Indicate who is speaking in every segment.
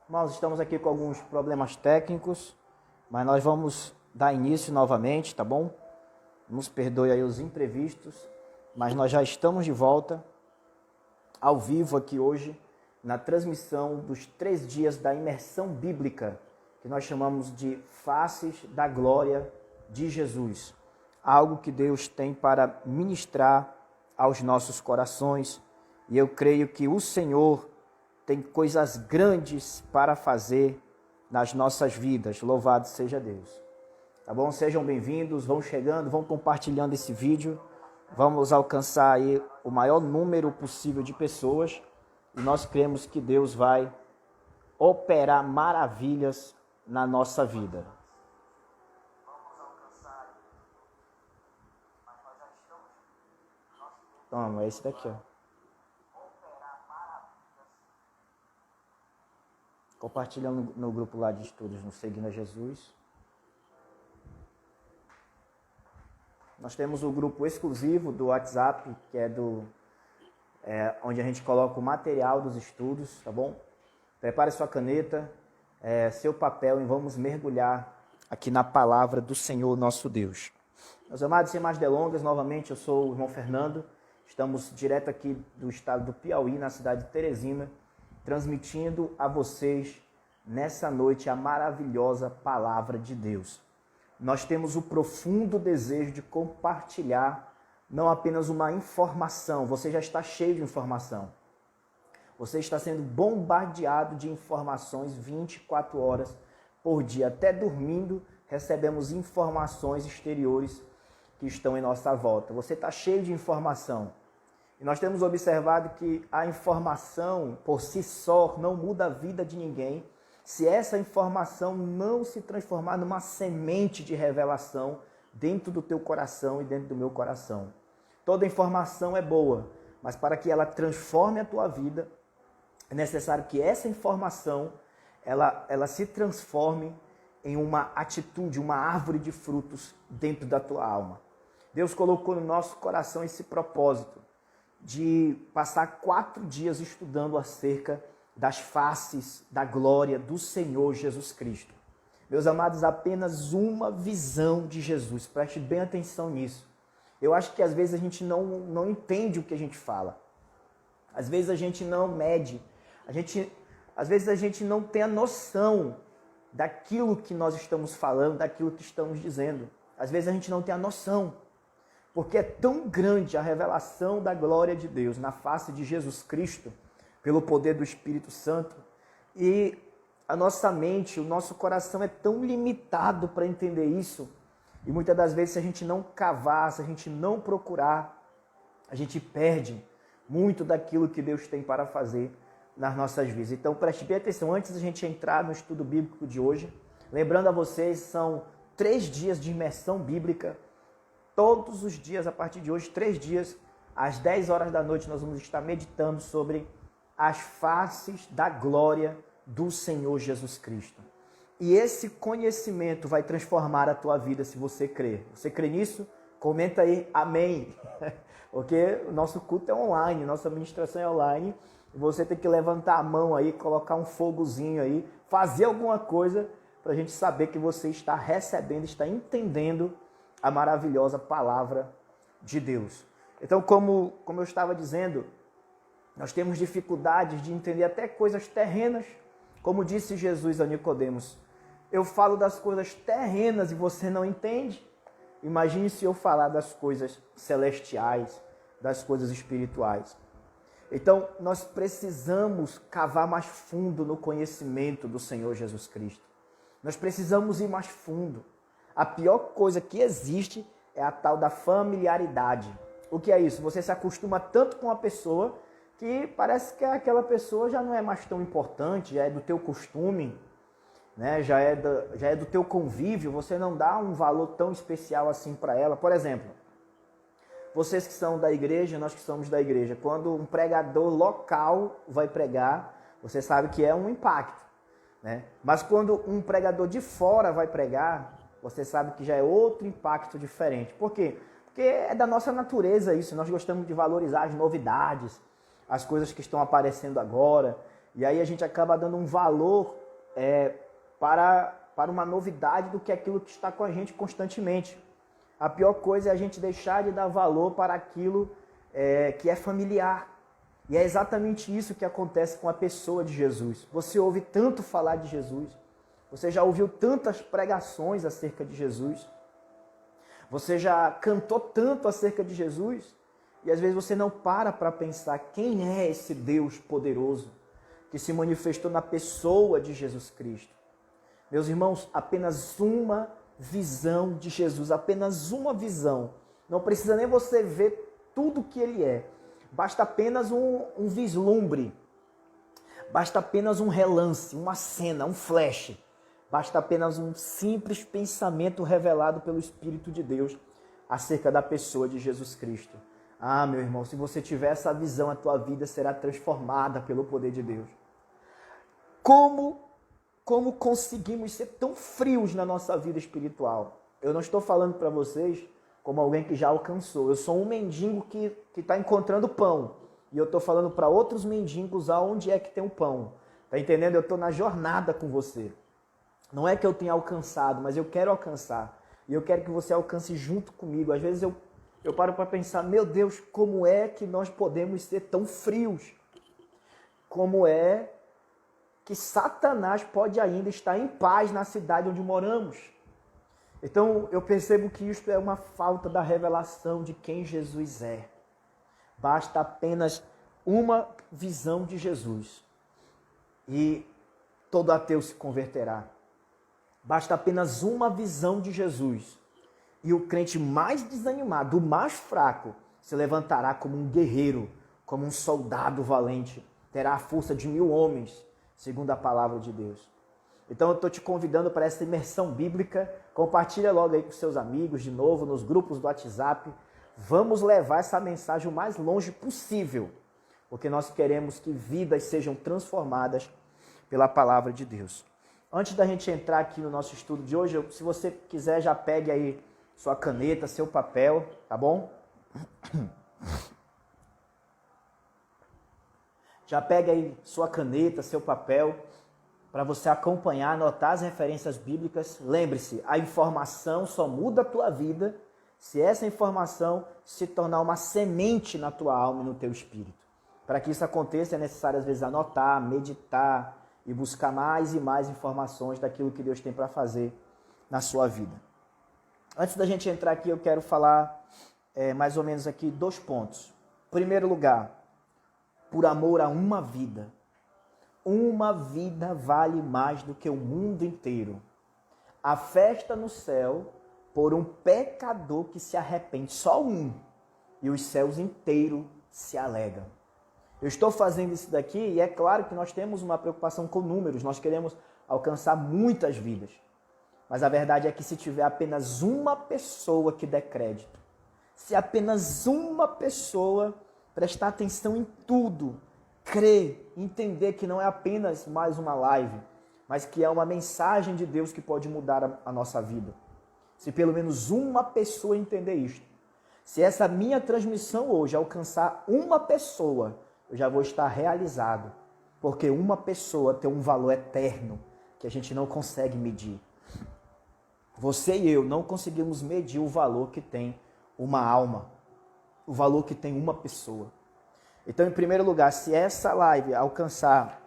Speaker 1: Nós estamos aqui com alguns problemas técnicos, mas nós vamos dar início novamente, tá bom? Nos perdoe aí os imprevistos, mas nós já estamos de volta ao vivo aqui hoje, na transmissão dos 3 dias da imersão bíblica, que nós chamamos de Faces da Glória de Jesus. Algo que Deus tem para ministrar aos nossos corações, e eu creio que o Senhor tem coisas grandes para fazer nas nossas vidas. Louvado seja Deus. Tá bom? Sejam bem-vindos, vão chegando, vão compartilhando esse vídeo. Vamos alcançar aí o maior número possível de pessoas. E nós cremos que Deus vai operar maravilhas na nossa vida. Toma, é esse daqui, ó. Compartilhando no grupo lá de estudos no Seguindo a Jesus. Nós temos o grupo exclusivo do WhatsApp, que é onde a gente coloca o material dos estudos, tá bom? Prepare sua caneta, seu papel e vamos mergulhar aqui na palavra do Senhor nosso Deus. Meus amados, sem mais delongas, novamente eu sou o irmão Fernando. Estamos direto aqui do estado do Piauí, na cidade de Teresina, transmitindo a vocês nessa noite a maravilhosa palavra de Deus. Nós temos o profundo desejo de compartilhar não apenas uma informação, você já está cheio de informação. Você está sendo bombardeado de informações 24 horas por dia. Até dormindo, recebemos informações exteriores que estão em nossa volta. Você está cheio de informação. E nós temos observado que a informação por si só não muda a vida de ninguém se essa informação não se transformar numa semente de revelação dentro do teu coração e dentro do meu coração. Toda informação é boa, mas para que ela transforme a tua vida, é necessário que essa informação ela se transforme em uma atitude, uma árvore de frutos dentro da tua alma. Deus colocou no nosso coração esse propósito de passar 4 dias estudando acerca das faces da glória do Senhor Jesus Cristo. Meus amados, apenas uma visão de Jesus, preste bem atenção nisso. Eu acho que às vezes a gente não entende o que a gente fala. Às vezes a gente não mede. Às vezes a gente não tem a noção daquilo que nós estamos falando, daquilo que estamos dizendo. Às vezes a gente não tem a noção. Porque é tão grande a revelação da glória de Deus na face de Jesus Cristo, pelo poder do Espírito Santo, e a nossa mente, o nosso coração é tão limitado para entender isso, e muitas das vezes se a gente não cavar, se a gente não procurar, a gente perde muito daquilo que Deus tem para fazer nas nossas vidas. Então preste bem atenção, antes da gente entrar no estudo bíblico de hoje, lembrando a vocês, são 3 dias de imersão bíblica. Todos os dias, a partir de hoje, 3 dias, às 10 horas da noite, nós vamos estar meditando sobre as faces da glória do Senhor Jesus Cristo. E esse conhecimento vai transformar a tua vida se você crer. Você crê nisso? Comenta aí, amém. Porque o nosso culto é online, nossa ministração é online. E você tem que levantar a mão aí, colocar um fogozinho aí, fazer alguma coisa para a gente saber que você está recebendo, está entendendo a maravilhosa palavra de Deus. Então, como eu estava dizendo, nós temos dificuldades de entender até coisas terrenas. Como disse Jesus a Nicodemos, eu falo das coisas terrenas e você não entende. Imagine se eu falar das coisas celestiais, das coisas espirituais. Então, nós precisamos cavar mais fundo no conhecimento do Senhor Jesus Cristo. Nós precisamos ir mais fundo. A pior coisa que existe é a tal da familiaridade. O que é isso? Você se acostuma tanto com a pessoa que parece que aquela pessoa já não é mais tão importante, já é do teu costume, né? já é do teu convívio, você não dá um valor tão especial assim para ela. Por exemplo, vocês que são da igreja, nós que somos da igreja, quando um pregador local vai pregar, você sabe que é um impacto, né? Mas quando um pregador de fora vai pregar, você sabe que já é outro impacto diferente. Por quê? Porque é da nossa natureza isso. Nós gostamos de valorizar as novidades, as coisas que estão aparecendo agora. E aí a gente acaba dando um valor para uma novidade do que aquilo que está com a gente constantemente. A pior coisa é a gente deixar de dar valor para aquilo que é familiar. E é exatamente isso que acontece com a pessoa de Jesus. Você ouve tanto falar de Jesus, você já ouviu tantas pregações acerca de Jesus, você já cantou tanto acerca de Jesus, e às vezes você não para pensar quem é esse Deus poderoso que se manifestou na pessoa de Jesus Cristo. Meus irmãos, apenas uma visão de Jesus, apenas uma visão. Não precisa nem você ver tudo que ele é. Basta apenas um vislumbre. Basta apenas um relance, uma cena, um flash. Basta apenas um simples pensamento revelado pelo Espírito de Deus acerca da pessoa de Jesus Cristo. Ah, meu irmão, se você tiver essa visão, a tua vida será transformada pelo poder de Deus. Como conseguimos ser tão frios na nossa vida espiritual? Eu não estou falando para vocês como alguém que já alcançou. Eu sou um mendigo que está encontrando pão. E eu estou falando para outros mendigos aonde é que tem o pão. Está entendendo? Eu estou na jornada com você. Não é que eu tenha alcançado, mas eu quero alcançar. E eu quero que você alcance junto comigo. Às vezes eu paro para pensar, meu Deus, como é que nós podemos ser tão frios? Como é que Satanás pode ainda estar em paz na cidade onde moramos? Então eu percebo que isso é uma falta da revelação de quem Jesus é. Basta apenas uma visão de Jesus e todo ateu se converterá. Basta apenas uma visão de Jesus e o crente mais desanimado, o mais fraco, se levantará como um guerreiro, como um soldado valente, terá a força de 1000 homens, segundo a palavra de Deus. Então eu estou te convidando para essa imersão bíblica. Compartilha logo aí com seus amigos, de novo, nos grupos do WhatsApp. Vamos levar essa mensagem o mais longe possível, porque nós queremos que vidas sejam transformadas pela palavra de Deus. Antes da gente entrar aqui no nosso estudo de hoje, se você quiser, já pegue aí sua caneta, seu papel, tá bom? Já pegue aí sua caneta, seu papel, para você acompanhar, anotar as referências bíblicas. Lembre-se, a informação só muda a tua vida se essa informação se tornar uma semente na tua alma e no teu espírito. Para que isso aconteça, é necessário às vezes anotar, meditar e buscar mais e mais informações daquilo que Deus tem para fazer na sua vida. Antes da gente entrar aqui, eu quero falar mais ou menos aqui 2 pontos. Em primeiro lugar, por amor a uma vida. Uma vida vale mais do que o mundo inteiro. A festa no céu por um pecador que se arrepende, só um, e os céus inteiros se alegram. Eu estou fazendo isso daqui e é claro que nós temos uma preocupação com números, nós queremos alcançar muitas vidas. Mas a verdade é que se tiver apenas uma pessoa que der crédito, se apenas uma pessoa prestar atenção em tudo, crer, entender que não é apenas mais uma live, mas que é uma mensagem de Deus que pode mudar a nossa vida. Se pelo menos uma pessoa entender isto, se essa minha transmissão hoje alcançar uma pessoa, eu já vou estar realizado, porque uma pessoa tem um valor eterno que a gente não consegue medir. Você e eu não conseguimos medir o valor que tem uma alma, o valor que tem uma pessoa. Então, em primeiro lugar, se essa live alcançar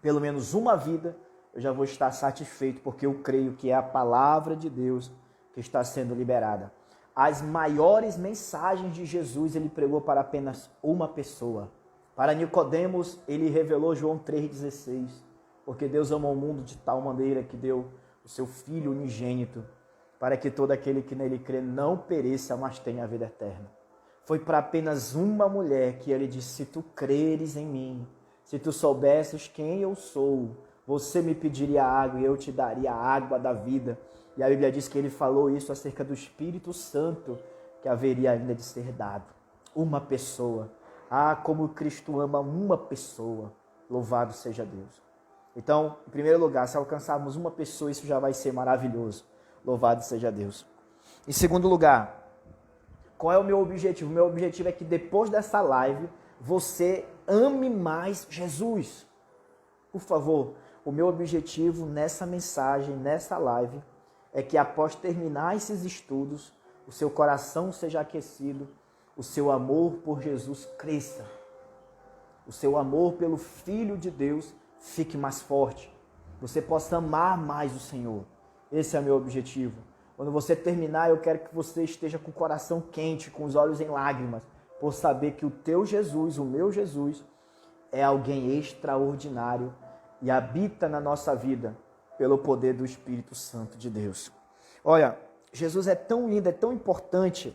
Speaker 1: pelo menos uma vida, eu já vou estar satisfeito, porque eu creio que é a palavra de Deus que está sendo liberada. As maiores mensagens de Jesus ele pregou para apenas uma pessoa. Para Nicodemos, ele revelou João 3,16, porque Deus amou o mundo de tal maneira que deu o seu Filho unigênito, para que todo aquele que nele crê não pereça, mas tenha a vida eterna. Foi para apenas uma mulher que ele disse, se tu creres em mim, se tu soubesses quem eu sou, você me pediria água e eu te daria a água da vida. E a Bíblia diz que ele falou isso acerca do Espírito Santo que haveria ainda de ser dado. Uma pessoa. Ah, como Cristo ama uma pessoa. Louvado seja Deus. Então, em primeiro lugar, se alcançarmos uma pessoa, isso já vai ser maravilhoso. Louvado seja Deus. Em segundo lugar, qual é o meu objetivo? O meu objetivo é que depois dessa live, você ame mais Jesus. Por favor, o meu objetivo nessa mensagem, nessa live, é que após terminar esses estudos, o seu coração seja aquecido, o seu amor por Jesus cresça, o seu amor pelo Filho de Deus fique mais forte, você possa amar mais o Senhor. Esse é o meu objetivo. Quando você terminar, eu quero que você esteja com o coração quente, com os olhos em lágrimas, por saber que o teu Jesus, o meu Jesus, é alguém extraordinário e habita na nossa vida pelo poder do Espírito Santo de Deus. Olha, Jesus é tão lindo, é tão importante.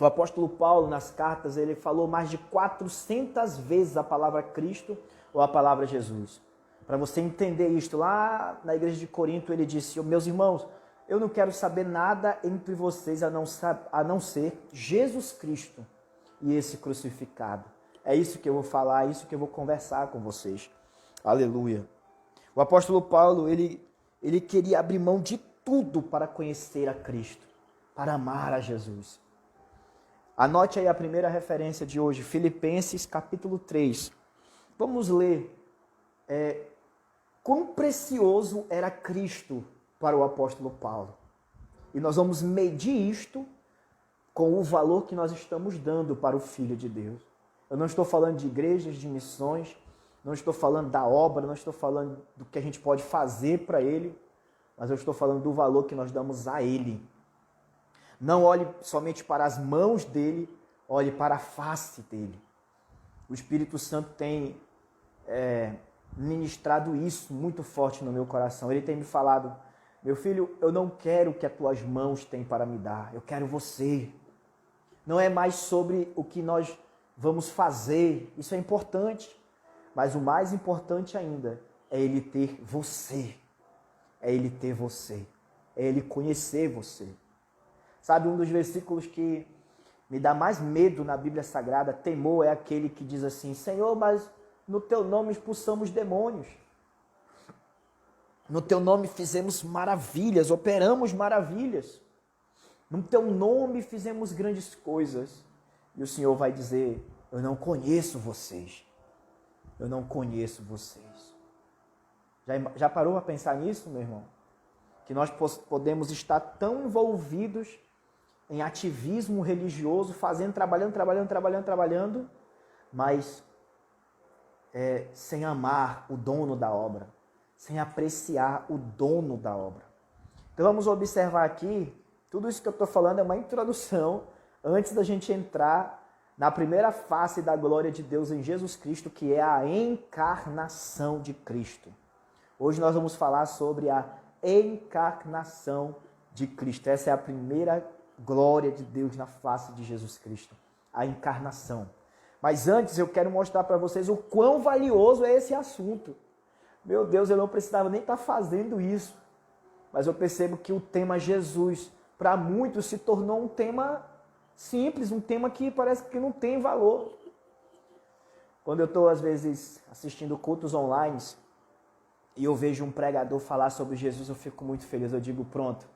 Speaker 1: O apóstolo Paulo, nas cartas, ele falou mais de 400 vezes a palavra Cristo ou a palavra Jesus. Para você entender isto, lá na igreja de Corinto, ele disse: meus irmãos, eu não quero saber nada entre vocês a não ser Jesus Cristo e esse crucificado. É isso que eu vou falar, é isso que eu vou conversar com vocês. Aleluia. O apóstolo Paulo, ele queria abrir mão de tudo para conhecer a Cristo, para amar a Jesus. Anote aí a primeira referência de hoje, Filipenses capítulo 3. Vamos ler quão precioso era Cristo para o apóstolo Paulo. E nós vamos medir isto com o valor que nós estamos dando para o Filho de Deus. Eu não estou falando de igrejas, de missões, não estou falando da obra, não estou falando do que a gente pode fazer para Ele, mas eu estou falando do valor que nós damos a Ele. Não olhe somente para as mãos dEle, olhe para a face dEle. O Espírito Santo tem ministrado isso muito forte no meu coração. Ele tem me falado: meu filho, eu não quero o que as tuas mãos têm para me dar, eu quero você. Não é mais sobre o que nós vamos fazer, isso é importante, mas o mais importante ainda é Ele ter você, é Ele ter você, é Ele conhecer você. Sabe, um dos versículos que me dá mais medo na Bíblia Sagrada, temor, é aquele que diz assim: Senhor, mas no Teu nome expulsamos demônios. No Teu nome fizemos maravilhas, operamos maravilhas. No Teu nome fizemos grandes coisas. E o Senhor vai dizer: eu não conheço vocês. Eu não conheço vocês. Já parou para pensar nisso, meu irmão? Que nós podemos estar tão envolvidos em ativismo religioso, trabalhando, mas sem amar o dono da obra, sem apreciar o dono da obra. Então vamos observar aqui, tudo isso que eu estou falando é uma introdução antes da gente entrar na primeira face da glória de Deus em Jesus Cristo, que é a encarnação de Cristo. Hoje nós vamos falar sobre a encarnação de Cristo. Essa é a primeira glória de Deus na face de Jesus Cristo, a encarnação. Mas antes eu quero mostrar para vocês o quão valioso é esse assunto. Meu Deus, eu não precisava nem estar fazendo isso, mas eu percebo que o tema Jesus, para muitos, se tornou um tema simples, um tema que parece que não tem valor. Quando eu estou, às vezes, assistindo cultos online e eu vejo um pregador falar sobre Jesus, eu fico muito feliz. Eu digo: pronto,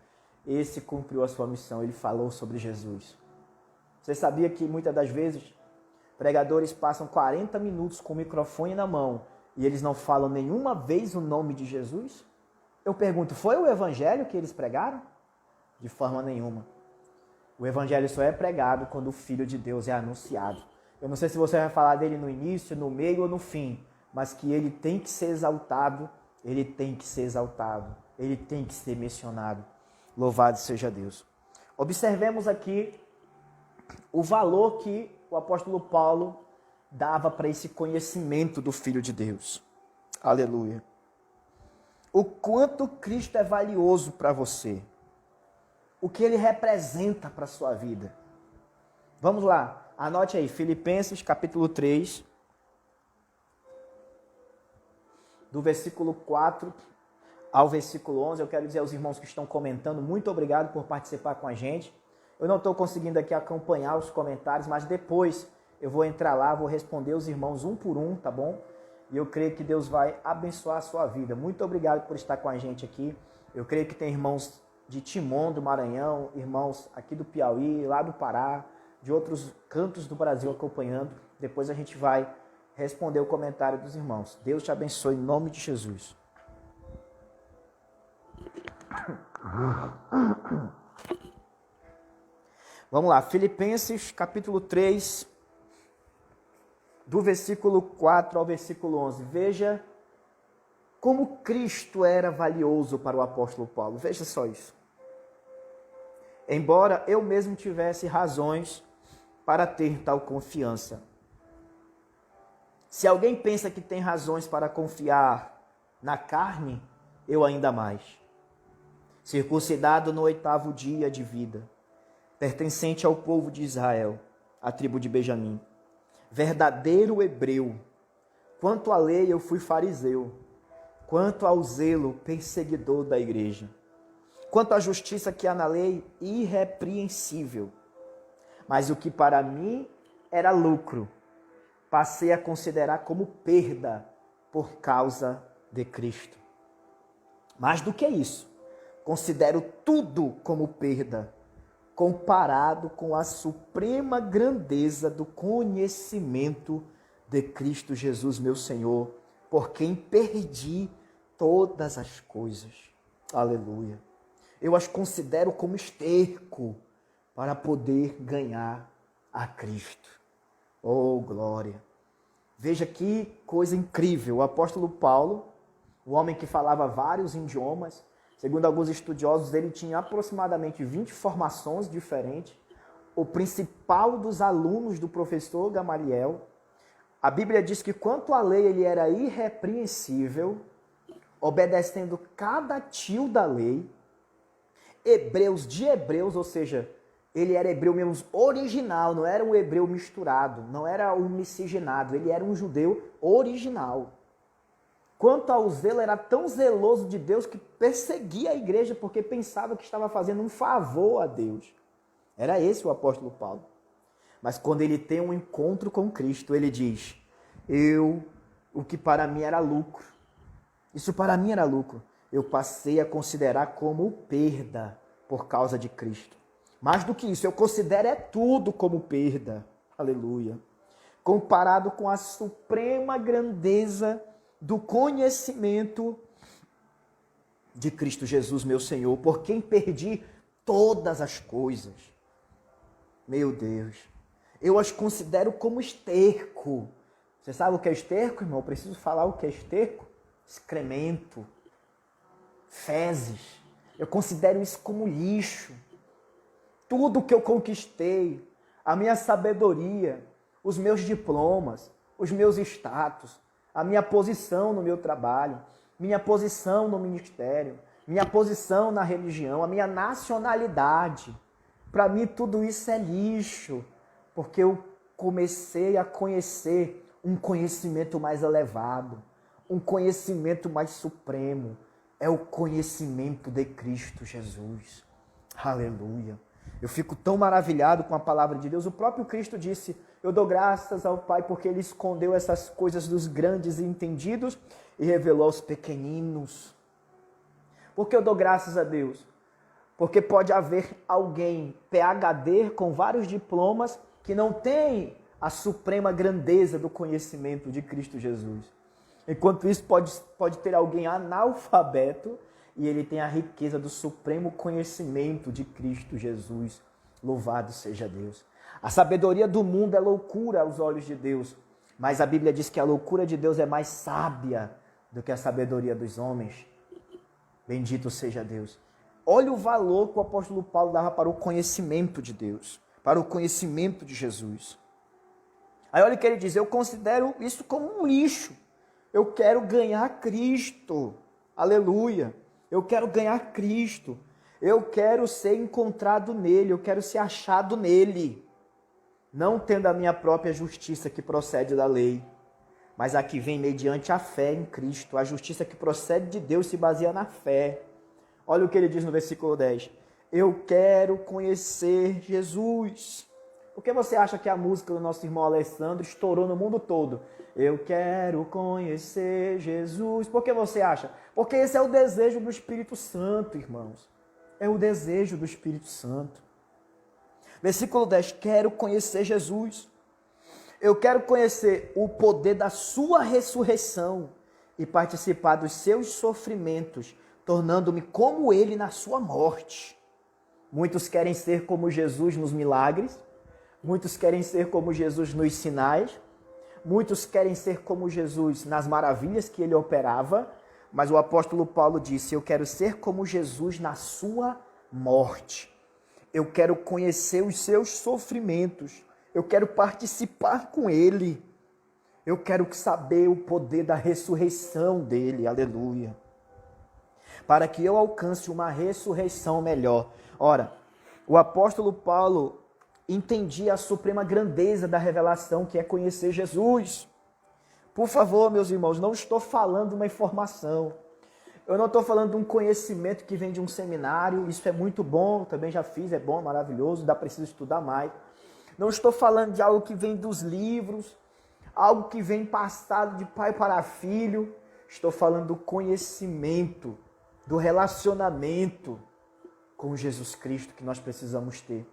Speaker 1: esse cumpriu a sua missão, ele falou sobre Jesus. Você sabia que muitas das vezes pregadores passam 40 minutos com o microfone na mão e eles não falam nenhuma vez o nome de Jesus? Eu pergunto, foi o evangelho que eles pregaram? De forma nenhuma. O evangelho só é pregado quando o Filho de Deus é anunciado. Eu não sei se você vai falar dele no início, no meio ou no fim, mas que ele tem que ser exaltado, ele tem que ser exaltado, ele tem que ser mencionado. Louvado seja Deus. Observemos aqui o valor que o apóstolo Paulo dava para esse conhecimento do Filho de Deus. Aleluia. O quanto Cristo é valioso para você. O que ele representa para a sua vida. Vamos lá, anote aí, Filipenses capítulo 3, do versículo 4 ao versículo 11. Eu quero dizer aos irmãos que estão comentando, muito obrigado por participar com a gente. Eu não estou conseguindo aqui acompanhar os comentários, mas depois eu vou entrar lá, vou responder os irmãos um por um, tá bom? E eu creio que Deus vai abençoar a sua vida. Muito obrigado por estar com a gente aqui. Eu creio que tem irmãos de Timon, do Maranhão, irmãos aqui do Piauí, lá do Pará, de outros cantos do Brasil acompanhando. Depois a gente vai responder o comentário dos irmãos. Deus te abençoe em nome de Jesus. Vamos lá, Filipenses capítulo 3, do versículo 4 ao versículo 11. Veja como Cristo era valioso para o apóstolo Paulo. Veja só isso. Embora eu mesmo tivesse razões para ter tal confiança. Se alguém pensa que tem razões para confiar na carne, eu ainda mais. Circuncidado no 8º dia de vida, pertencente ao povo de Israel, a tribo de Benjamim, verdadeiro hebreu. Quanto à lei eu fui fariseu, quanto ao zelo perseguidor da igreja. Quanto à justiça que há na lei, irrepreensível. Mas o que para mim era lucro, passei a considerar como perda por causa de Cristo. Mais do que isso, considero tudo como perda, comparado com a suprema grandeza do conhecimento de Cristo Jesus, meu Senhor, por quem perdi todas as coisas. Aleluia. Eu as considero como esterco para poder ganhar a Cristo. Oh, glória! Veja que coisa incrível. O apóstolo Paulo, o homem que falava vários idiomas, segundo alguns estudiosos, ele tinha aproximadamente 20 formações diferentes. O principal dos alunos do professor Gamaliel. A Bíblia diz que quanto à lei ele era irrepreensível, obedecendo cada tio da lei. Hebreus de hebreus, ou seja, ele era hebreu mesmo original, não era um hebreu misturado, não era um miscigenado, ele era um judeu original. Quanto ao zelo, era tão zeloso de Deus que perseguia a igreja porque pensava que estava fazendo um favor a Deus. Era esse o apóstolo Paulo. Mas quando ele tem um encontro com Cristo, ele diz, o que para mim era lucro, isso para mim era lucro, eu passei a considerar como perda por causa de Cristo. Mais do que isso, eu considero tudo como perda. Aleluia. Comparado com a suprema grandeza do conhecimento de Cristo Jesus, meu Senhor, por quem perdi todas as coisas. Meu Deus, eu as considero como esterco. Você sabe o que é esterco, irmão? Eu preciso falar o que é esterco? Excremento, fezes. Eu considero isso como lixo. Tudo que eu conquistei, a minha sabedoria, os meus diplomas, os meus status, a minha posição no meu trabalho, minha posição no ministério, minha posição na religião, a minha nacionalidade. Para mim tudo isso é lixo, porque eu comecei a conhecer um conhecimento mais elevado, um conhecimento mais supremo. É o conhecimento de Cristo Jesus. Aleluia. Eu fico tão maravilhado com a palavra de Deus. O próprio Cristo disse, eu dou graças ao Pai porque Ele escondeu essas coisas dos grandes e entendidos e revelou aos pequeninos. Por que eu dou graças a Deus? Porque pode haver alguém, PhD, com vários diplomas, que não tem a suprema grandeza do conhecimento de Cristo Jesus. Enquanto isso, pode ter alguém analfabeto e ele tem a riqueza do supremo conhecimento de Cristo Jesus. Louvado seja Deus. A sabedoria do mundo é loucura aos olhos de Deus, mas a Bíblia diz que a loucura de Deus é mais sábia do que a sabedoria dos homens. Bendito seja Deus. Olha o valor que o apóstolo Paulo dava para o conhecimento de Deus, para o conhecimento de Jesus. Aí olha o que ele diz, eu considero isso como um lixo. Eu quero ganhar Cristo. Aleluia. Eu quero ganhar Cristo. Eu quero ser encontrado nele. Eu quero ser achado nele. Não tendo a minha própria justiça que procede da lei, mas a que vem mediante a fé em Cristo. A justiça que procede de Deus se baseia na fé. Olha o que ele diz no versículo 10. Eu quero conhecer Jesus. Por que você acha que a música do nosso irmão Alessandro estourou no mundo todo? Eu quero conhecer Jesus. Por que você acha? Porque esse é o desejo do Espírito Santo, irmãos. É o desejo do Espírito Santo. Versículo 10. Quero conhecer Jesus. Eu quero conhecer o poder da sua ressurreição e participar dos seus sofrimentos, tornando-me como ele na sua morte. Muitos querem ser como Jesus nos milagres, muitos querem ser como Jesus nos sinais, muitos querem ser como Jesus nas maravilhas que ele operava, mas o apóstolo Paulo disse: eu quero ser como Jesus na sua morte. Eu quero conhecer os seus sofrimentos. Eu quero participar com ele. Eu quero saber o poder da ressurreição dele. Aleluia. Para que eu alcance uma ressurreição melhor. Ora, o apóstolo Paulo entendia a suprema grandeza da revelação, que é conhecer Jesus. Por favor, meus irmãos, não estou falando de uma informação. Eu não estou falando de um conhecimento que vem de um seminário. Isso é muito bom, também já fiz, é bom, maravilhoso, dá preciso estudar mais. Não estou falando de algo que vem dos livros, algo que vem passado de pai para filho. Estou falando do conhecimento, do relacionamento com Jesus Cristo que nós precisamos ter.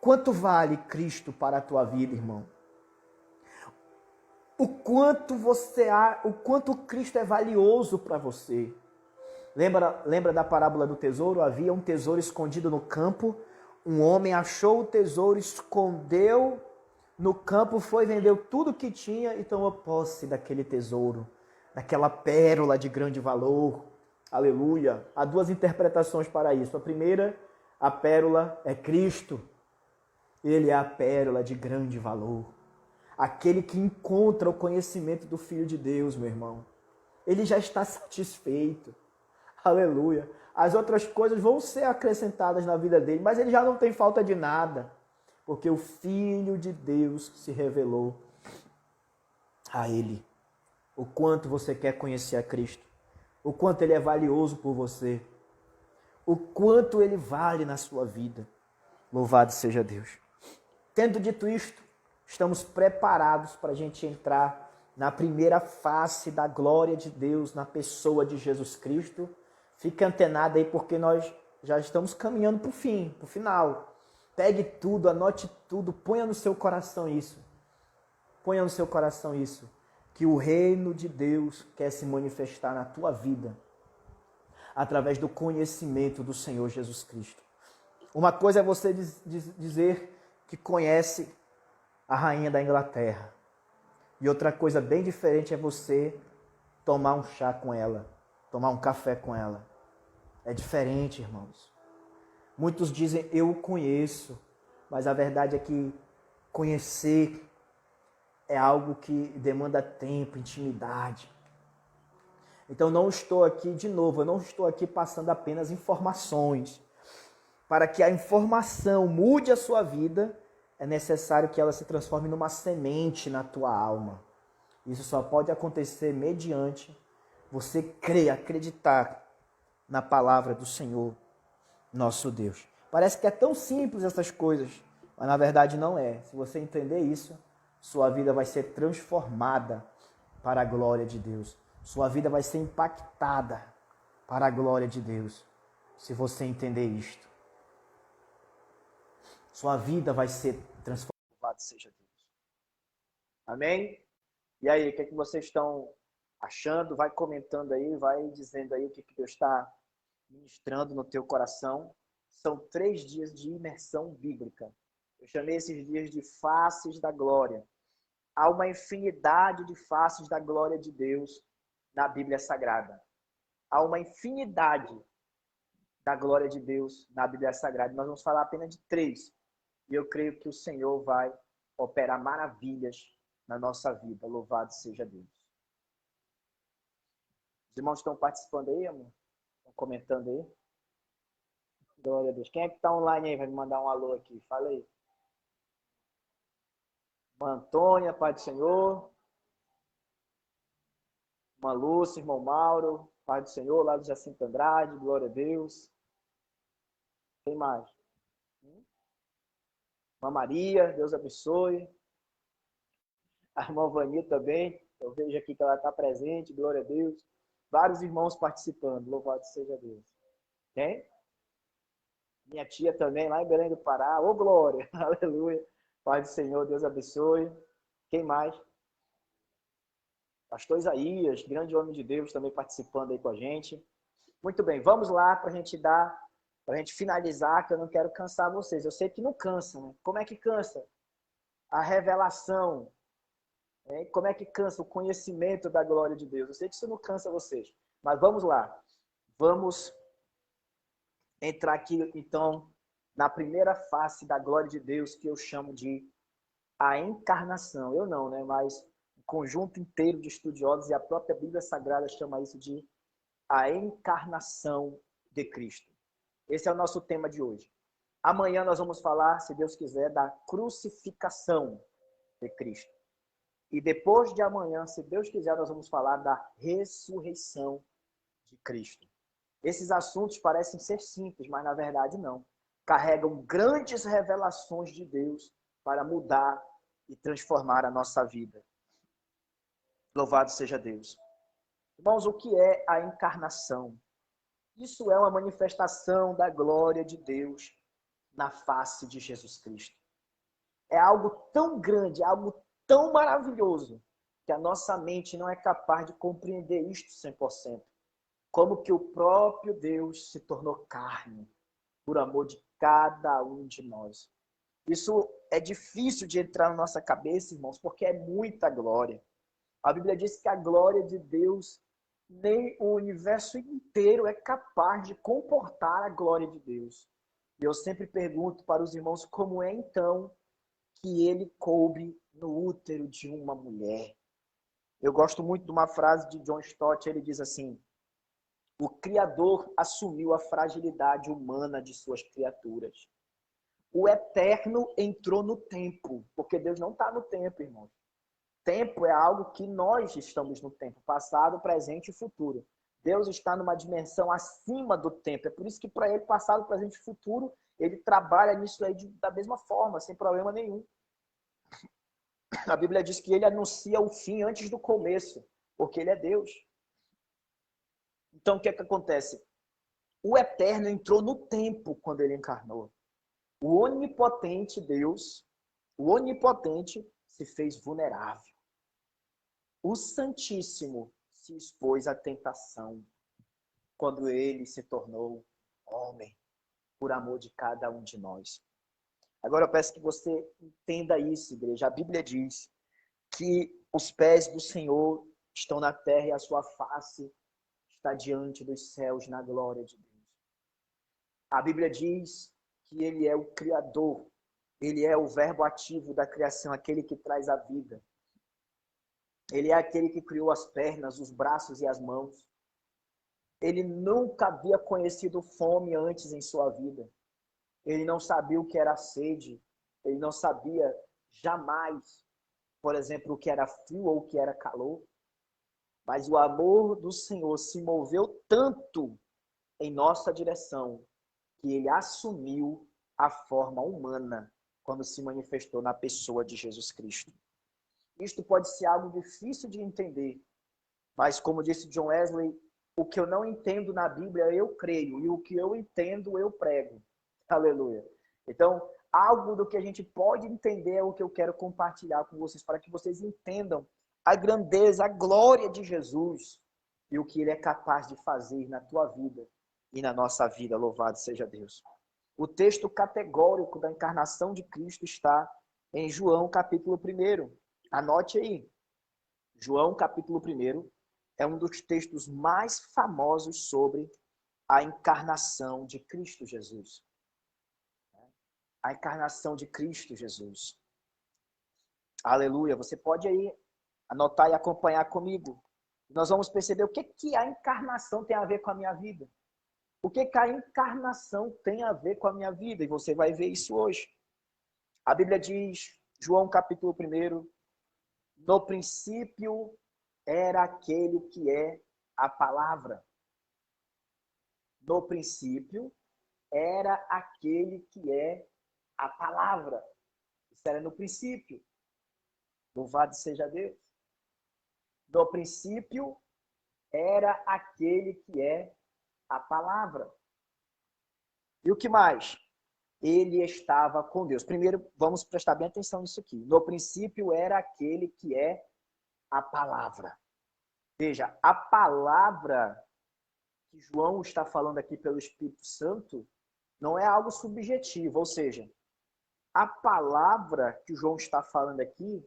Speaker 1: Quanto vale Cristo para a tua vida, irmão? O quanto Cristo é valioso para você. Lembra da parábola do tesouro? Havia um tesouro escondido no campo. Um homem achou o tesouro, escondeu no campo, foi, vendeu tudo o que tinha e tomou posse daquele tesouro, daquela pérola de grande valor. Aleluia! Há duas interpretações para isso. A primeira, a pérola é Cristo. Ele é a pérola de grande valor. Aquele que encontra o conhecimento do Filho de Deus, meu irmão. Ele já está satisfeito. Aleluia. As outras coisas vão ser acrescentadas na vida dele, mas ele já não tem falta de nada. Porque o Filho de Deus se revelou a ele. O quanto você quer conhecer a Cristo. O quanto ele é valioso por você. O quanto ele vale na sua vida. Louvado seja Deus. Tendo dito isto, estamos preparados para a gente entrar na primeira face da glória de Deus, na pessoa de Jesus Cristo. Fique antenado aí, porque nós já estamos caminhando para o fim, para o final. Pegue tudo, anote tudo, ponha no seu coração isso. Ponha no seu coração isso. Que o reino de Deus quer se manifestar na tua vida através do conhecimento do Senhor Jesus Cristo. Uma coisa é você dizer que conhece a rainha da Inglaterra. E outra coisa bem diferente é você tomar um chá com ela, tomar um café com ela. É diferente, irmãos. Muitos dizem, eu o conheço, mas a verdade é que conhecer é algo que demanda tempo, intimidade. Então não estou aqui, de novo, eu não estou aqui passando apenas informações. Para que a informação mude a sua vida, é necessário que ela se transforme numa semente na tua alma. Isso só pode acontecer mediante você crer, acreditar na palavra do Senhor, nosso Deus. Parece que é tão simples essas coisas, mas na verdade não é. Se você entender isso, sua vida vai ser transformada para a glória de Deus. Sua vida vai ser impactada para a glória de Deus, se você entender isto. Sua vida vai ser transformada. Louvado seja Deus. Amém? E aí, o que é que vocês estão achando? Vai comentando aí, vai dizendo aí o que Deus está ministrando no teu coração. São 3 dias de imersão bíblica. Eu chamei esses dias de faces da glória. Há uma infinidade de faces da glória de Deus na Bíblia Sagrada. Há uma infinidade da glória de Deus na Bíblia Sagrada. Nós vamos falar apenas de 3. E eu creio que o Senhor vai operar maravilhas na nossa vida. Louvado seja Deus. Os irmãos estão participando aí, amor? Estão comentando aí? Glória a Deus. Quem é que está online aí? Vai me mandar um alô aqui. Fala aí. Uma Antônia, Pai do Senhor. Uma Lúcia, irmão Mauro. Pai do Senhor, lá do Jacinto Andrade. Glória a Deus. Quem mais? Uma Maria, Deus abençoe. A irmã Vani também. Eu vejo aqui que ela está presente. Glória a Deus. Vários irmãos participando. Louvado seja Deus. Quem? Minha tia também, lá em Belém do Pará. Ô, glória! Aleluia! Pai do Senhor, Deus abençoe. Quem mais? Pastor Isaías, grande homem de Deus, também participando aí com a gente. Muito bem, vamos lá para a gente finalizar, que eu não quero cansar vocês. Eu sei que não cansa, né? Como é que cansa? A revelação. Né? Como é que cansa o conhecimento da glória de Deus? Eu sei que isso não cansa vocês. Mas vamos lá. Vamos entrar aqui, então, na primeira face da glória de Deus, que eu chamo de a encarnação. Eu não, né? Mas o conjunto inteiro de estudiosos e a própria Bíblia Sagrada chama isso de a encarnação de Cristo. Esse é o nosso tema de hoje. Amanhã nós vamos falar, se Deus quiser, da crucificação de Cristo. E depois de amanhã, se Deus quiser, nós vamos falar da ressurreição de Cristo. Esses assuntos parecem ser simples, mas na verdade não. Carregam grandes revelações de Deus para mudar e transformar a nossa vida. Louvado seja Deus. Irmãos, o que é a encarnação? Isso é uma manifestação da glória de Deus na face de Jesus Cristo. É algo tão grande, algo tão maravilhoso, que a nossa mente não é capaz de compreender isto 100%. Como que o próprio Deus se tornou carne, por amor de cada um de nós. Isso é difícil de entrar na nossa cabeça, irmãos, porque é muita glória. A Bíblia diz que a glória de Deus, nem o universo inteiro é capaz de comportar a glória de Deus. E eu sempre pergunto para os irmãos como é então que ele coube no útero de uma mulher. Eu gosto muito de uma frase de John Stott, ele diz assim: o Criador assumiu a fragilidade humana de suas criaturas. O eterno entrou no tempo, porque Deus não está no tempo, irmãos. Tempo é algo que nós estamos no tempo, passado, presente e futuro. Deus está numa dimensão acima do tempo. É por isso que para ele, passado, presente e futuro, ele trabalha nisso aí da mesma forma, sem problema nenhum. A Bíblia diz que ele anuncia o fim antes do começo, porque ele é Deus. Então, o que é que acontece? O Eterno entrou no tempo quando ele encarnou. O onipotente Deus, o onipotente, se fez vulnerável. O Santíssimo se expôs à tentação quando ele se tornou homem, por amor de cada um de nós. Agora eu peço que você entenda isso, igreja. A Bíblia diz que os pés do Senhor estão na terra e a sua face está diante dos céus na glória de Deus. A Bíblia diz que ele é o Criador, ele é o verbo ativo da criação, aquele que traz a vida. Ele é aquele que criou as pernas, os braços e as mãos. Ele nunca havia conhecido fome antes em sua vida. Ele não sabia o que era sede. Ele não sabia jamais, por exemplo, o que era frio ou o que era calor. Mas o amor do Senhor se moveu tanto em nossa direção que ele assumiu a forma humana quando se manifestou na pessoa de Jesus Cristo. Isto pode ser algo difícil de entender, mas como disse John Wesley, o que eu não entendo na Bíblia eu creio, e o que eu entendo eu prego. Aleluia. Então, algo do que a gente pode entender é o que eu quero compartilhar com vocês, para que vocês entendam a grandeza, a glória de Jesus e o que ele é capaz de fazer na tua vida e na nossa vida. Louvado seja Deus. O texto categórico da encarnação de Cristo está em João, capítulo 1. Anote aí. João, capítulo 1, é um dos textos mais famosos sobre a encarnação de Cristo Jesus. A encarnação de Cristo Jesus. Aleluia. Você pode aí anotar e acompanhar comigo. Nós vamos perceber o que a encarnação tem a ver com a minha vida. O que a encarnação tem a ver com a minha vida? E você vai ver isso hoje. A Bíblia diz, João capítulo 1, no princípio era aquele que é a palavra. No princípio era aquele que é a palavra. Isso era no princípio. Louvado seja Deus. No princípio era aquele que é a palavra. E o que mais?
Speaker 2: ele estava com Deus. Primeiro, vamos prestar bem atenção nisso aqui. No princípio era aquele que é a palavra. Veja, a palavra que João está falando aqui pelo Espírito Santo não é algo subjetivo, ou seja, a palavra que João está falando aqui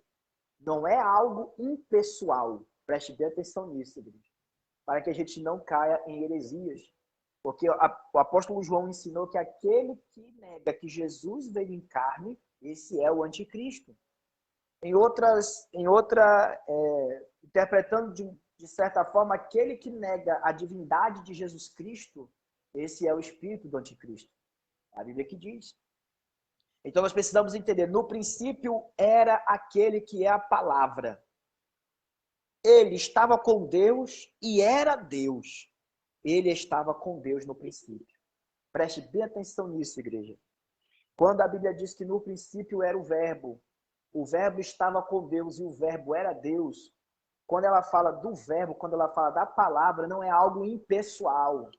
Speaker 2: não é algo impessoal. Preste bem atenção nisso, igreja, para que a gente não caia em heresias. Porque o apóstolo João ensinou que aquele que nega que Jesus veio em carne, esse é o anticristo. Interpretando de certa forma, aquele que nega a divindade de Jesus Cristo, esse é o espírito do anticristo. É a Bíblia que diz. Então nós precisamos entender, no princípio era aquele que é a palavra. Ele estava com Deus e era Deus. Ele estava com Deus no princípio. Preste bem atenção nisso, igreja. Quando a Bíblia diz que no princípio era o verbo estava com Deus e o verbo era Deus. Quando ela fala do verbo, quando ela fala da palavra, não é algo impessoal.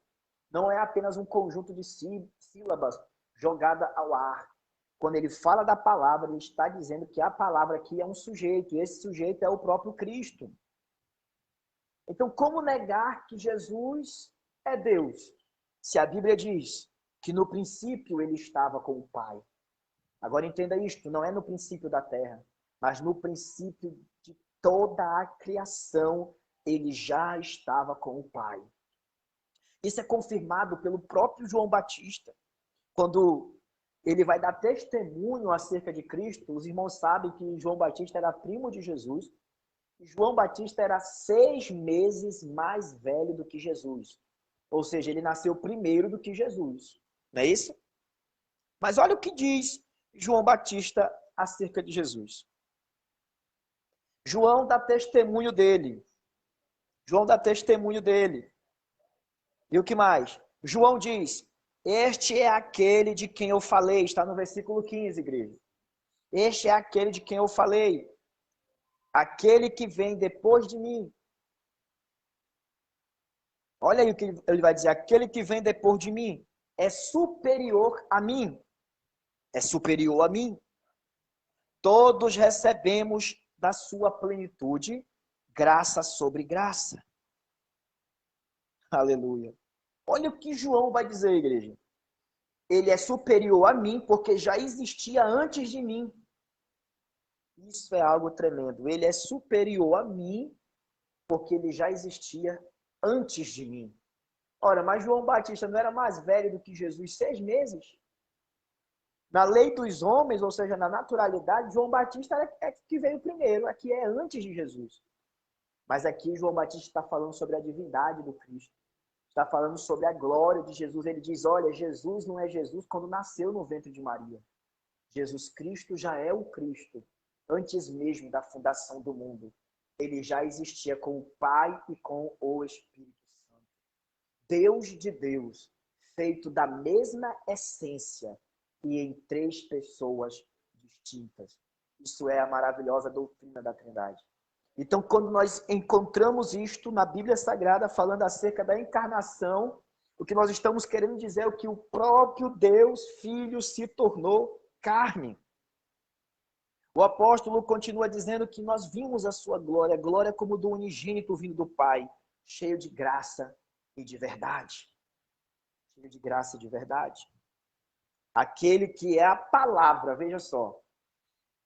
Speaker 2: Não é apenas um conjunto de sílabas jogada ao ar. Quando ele fala da palavra, ele está dizendo que a palavra aqui é um sujeito, e esse sujeito é o próprio Cristo. Então, como negar que Jesus é Deus? Se a Bíblia diz que no princípio ele estava com o Pai. Agora entenda isto, não é no princípio da terra, mas no princípio de toda a criação, ele já estava com o Pai. Isso é confirmado pelo próprio João Batista. Quando ele vai dar testemunho acerca de Cristo, os irmãos sabem que João Batista era primo de Jesus, e João Batista era 6 meses mais velho do que Jesus. Ou seja, ele nasceu primeiro do que Jesus. Não é isso? Mas olha o que diz João Batista acerca de Jesus. João dá testemunho dele. João dá testemunho dele. E o que mais? João diz, este é aquele de quem eu falei. Está no versículo 15, igreja. Este é aquele de quem eu falei. Aquele que vem depois de mim. Olha aí o que ele vai dizer. Aquele que vem depois de mim é superior a mim. É superior a mim. Todos recebemos da sua plenitude graça sobre graça. Aleluia. Olha o que João vai dizer, igreja. Ele é superior a mim porque já existia antes de mim. Isso é algo tremendo. Ele é superior a mim porque ele já existia antes de mim. Ora, mas João Batista não era mais velho do que Jesus 6 meses? Na lei dos homens, ou seja, na naturalidade, João Batista é que veio primeiro, aqui é antes de Jesus. Mas aqui João Batista está falando sobre a divindade do Cristo. Está falando sobre a glória de Jesus. Ele diz, olha, Jesus não é Jesus quando nasceu no ventre de Maria. Jesus Cristo já é o Cristo, antes mesmo da fundação do mundo. Ele já existia com o Pai e com o Espírito Santo. Deus de Deus, feito da mesma essência e em 3 pessoas distintas. Isso é a maravilhosa doutrina da Trindade. Então, quando nós encontramos isto na Bíblia Sagrada, falando acerca da encarnação, o que nós estamos querendo dizer é que o próprio Deus Filho se tornou carne. O apóstolo continua dizendo que nós vimos a sua glória, glória como do unigênito vindo do Pai, cheio de graça e de verdade. Cheio de graça e de verdade. Aquele que é a palavra, veja só.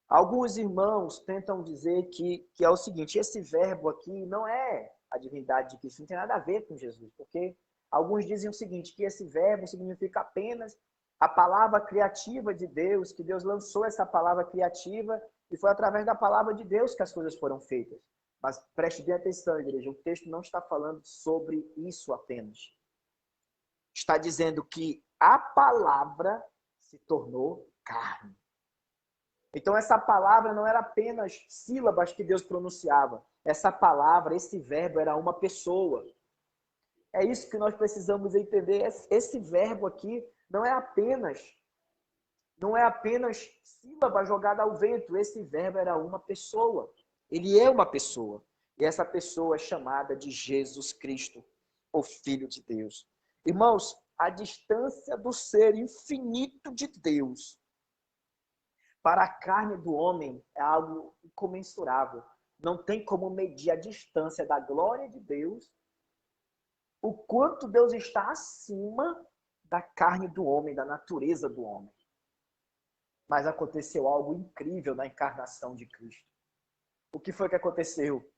Speaker 2: Alguns irmãos tentam dizer que é o seguinte, esse verbo aqui não é a divindade de Cristo, não tem nada a ver com Jesus, porque alguns dizem o seguinte, que esse verbo significa apenas a palavra criativa de Deus, que Deus lançou essa palavra criativa e foi através da palavra de Deus que as coisas foram feitas. Mas preste bem atenção, igreja, o texto não está falando sobre isso apenas. Está dizendo que a palavra se tornou carne. Então essa palavra não era apenas sílabas que Deus pronunciava. Essa palavra, esse verbo era uma pessoa. É isso que nós precisamos entender. Esse verbo aqui não é apenas sílaba jogada ao vento. Esse verbo era uma pessoa. Ele é uma pessoa. E essa pessoa é chamada de Jesus Cristo, o Filho de Deus. Irmãos, a distância do ser infinito de Deus para a carne do homem é algo incomensurável. Não tem como medir a distância da glória de Deus, o quanto Deus está acima da carne do homem, da natureza do homem. Mas aconteceu algo incrível na encarnação de Cristo. O que foi que aconteceu?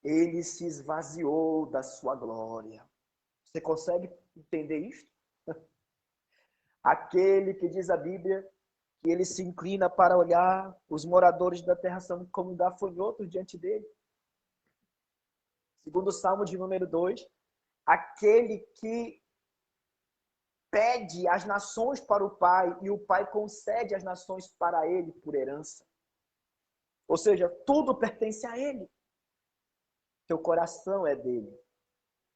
Speaker 2: Ele se esvaziou da sua glória. Você consegue entender isto? Aquele que diz a Bíblia que ele se inclina para olhar, os moradores da terra são como gafanhotos diante dele. Segundo o Salmo de número 2, aquele que pede as nações para o Pai e o Pai concede as nações para ele por herança. Ou seja, tudo pertence a ele. Teu coração é dele,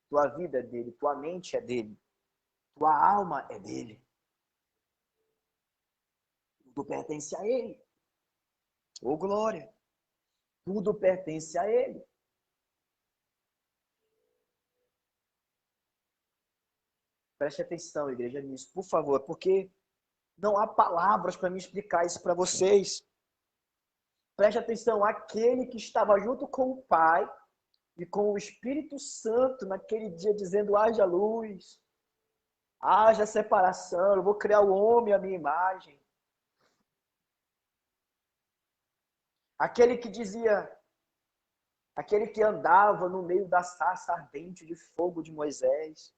Speaker 2: tua vida é dele, tua mente é dele, tua alma é dele. Tudo pertence a ele. Ô glória! Tudo pertence a ele. Preste atenção, igreja, nisso, por favor, porque não há palavras para me explicar isso para vocês. Preste atenção, aquele que estava junto com o Pai e com o Espírito Santo naquele dia dizendo, haja luz, haja separação, eu vou criar o homem à minha imagem. Aquele que dizia, aquele que andava no meio da sarça ardente de fogo de Moisés.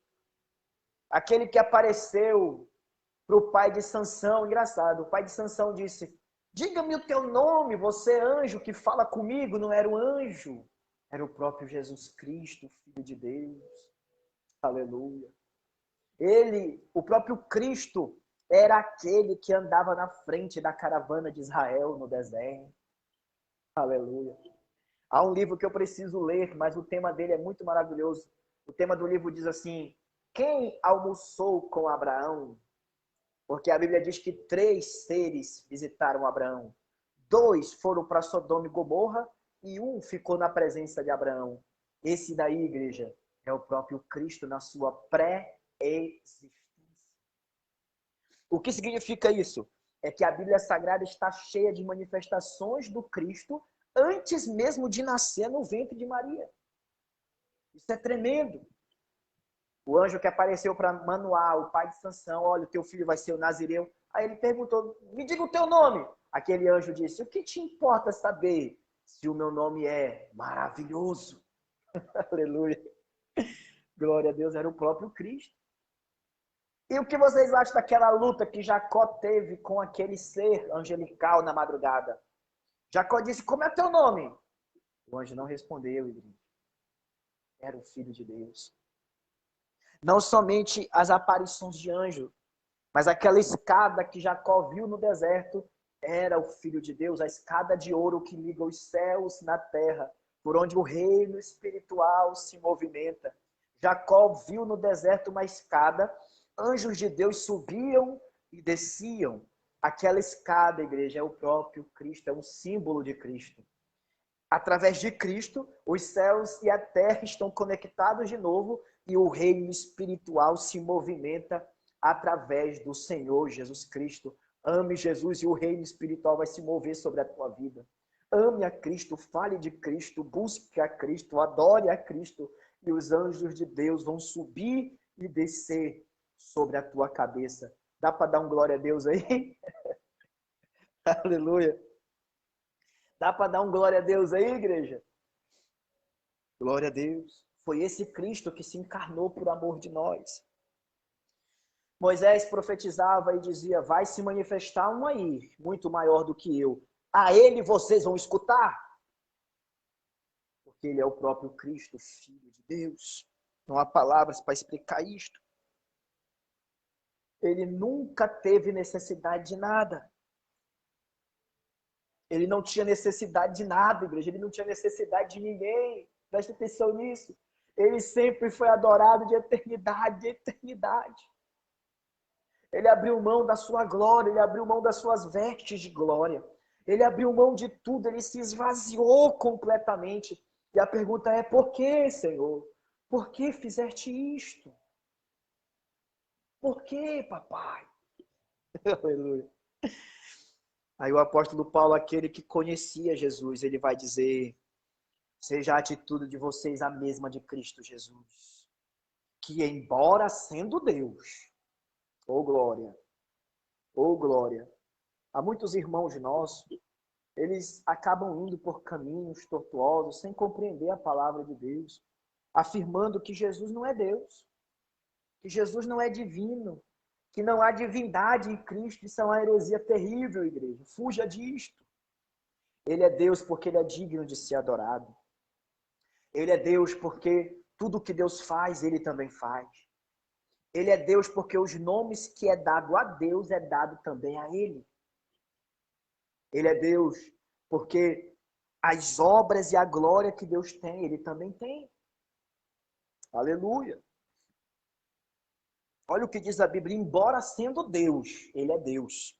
Speaker 2: Aquele que apareceu para o pai de Sansão. Engraçado, o pai de Sansão disse, diga-me o teu nome, você anjo que fala comigo. Não era um anjo, era o próprio Jesus Cristo, Filho de Deus. Aleluia. Ele, o próprio Cristo, era aquele que andava na frente da caravana de Israel no deserto. Aleluia. Há um livro que eu preciso ler, mas o tema dele é muito maravilhoso. O tema do livro diz assim, quem almoçou com Abraão? Porque a Bíblia diz que 3 seres visitaram Abraão. 2 foram para Sodoma e Gomorra e 1 ficou na presença de Abraão. Esse daí, igreja, é o próprio Cristo na sua pré-existência. O que significa isso? É que a Bíblia Sagrada está cheia de manifestações do Cristo antes mesmo de nascer no ventre de Maria. Isso é tremendo. O anjo que apareceu para Manoá, o pai de Sansão, olha, o teu filho vai ser o Nazireu. Aí ele perguntou, me diga o teu nome. Aquele anjo disse, o que te importa saber se o meu nome é maravilhoso? Aleluia. Glória a Deus, era o próprio Cristo. E o que vocês acham daquela luta que Jacó teve com aquele ser angelical na madrugada? Jacó disse, como é teu nome? O anjo não respondeu, igreja. Era o Filho de Deus. Não somente as aparições de anjo, mas aquela escada que Jacó viu no deserto era o Filho de Deus, a escada de ouro que liga os céus na terra, por onde o reino espiritual se movimenta. Jacó viu no deserto uma escada, anjos de Deus subiam e desciam. Aquela escada, igreja, é o próprio Cristo, é um símbolo de Cristo. Através de Cristo, os céus e a terra estão conectados de novo e o reino espiritual se movimenta através do Senhor Jesus Cristo. Ame Jesus e o reino espiritual vai se mover sobre a tua vida. Ame a Cristo, fale de Cristo, busque a Cristo, adore a Cristo e os anjos de Deus vão subir e descer sobre a tua cabeça. Dá para dar um glória a Deus aí? Aleluia. Dá para dar um glória a Deus aí, igreja? Glória a Deus. Foi esse Cristo que se encarnou por amor de nós. Moisés profetizava e dizia, vai se manifestar um aí, muito maior do que eu. A ele vocês vão escutar. Porque ele é o próprio Cristo, Filho de Deus. Não há palavras para explicar isto. Ele nunca teve necessidade de nada. Ele não tinha necessidade de nada, igreja. Ele não tinha necessidade de ninguém. Preste atenção nisso. Ele sempre foi adorado de eternidade, Ele abriu mão da sua glória, ele abriu mão das suas vestes de glória. Ele abriu mão de tudo, ele se esvaziou completamente. E a pergunta é, por que, Senhor? Por que fizeste isto? Por quê, papai? Aleluia. Aí o apóstolo Paulo, aquele que conhecia Jesus, ele vai dizer: seja a atitude de vocês a mesma de Cristo Jesus, que embora sendo Deus, ô glória, há muitos irmãos nossos, eles acabam indo por caminhos tortuosos, sem compreender a palavra de Deus, afirmando que Jesus não é Deus, que Jesus não é divino, que não há divindade em Cristo. Isso é uma heresia terrível, igreja. Fuja disto. Ele é Deus porque ele é digno de ser adorado. Ele é Deus porque tudo que Deus faz, ele também faz. Ele é Deus porque os nomes que é dado a Deus é dado também a ele. Ele é Deus porque as obras e a glória que Deus tem, ele também tem. Aleluia. Olha o que diz a Bíblia: embora sendo Deus, ele é Deus.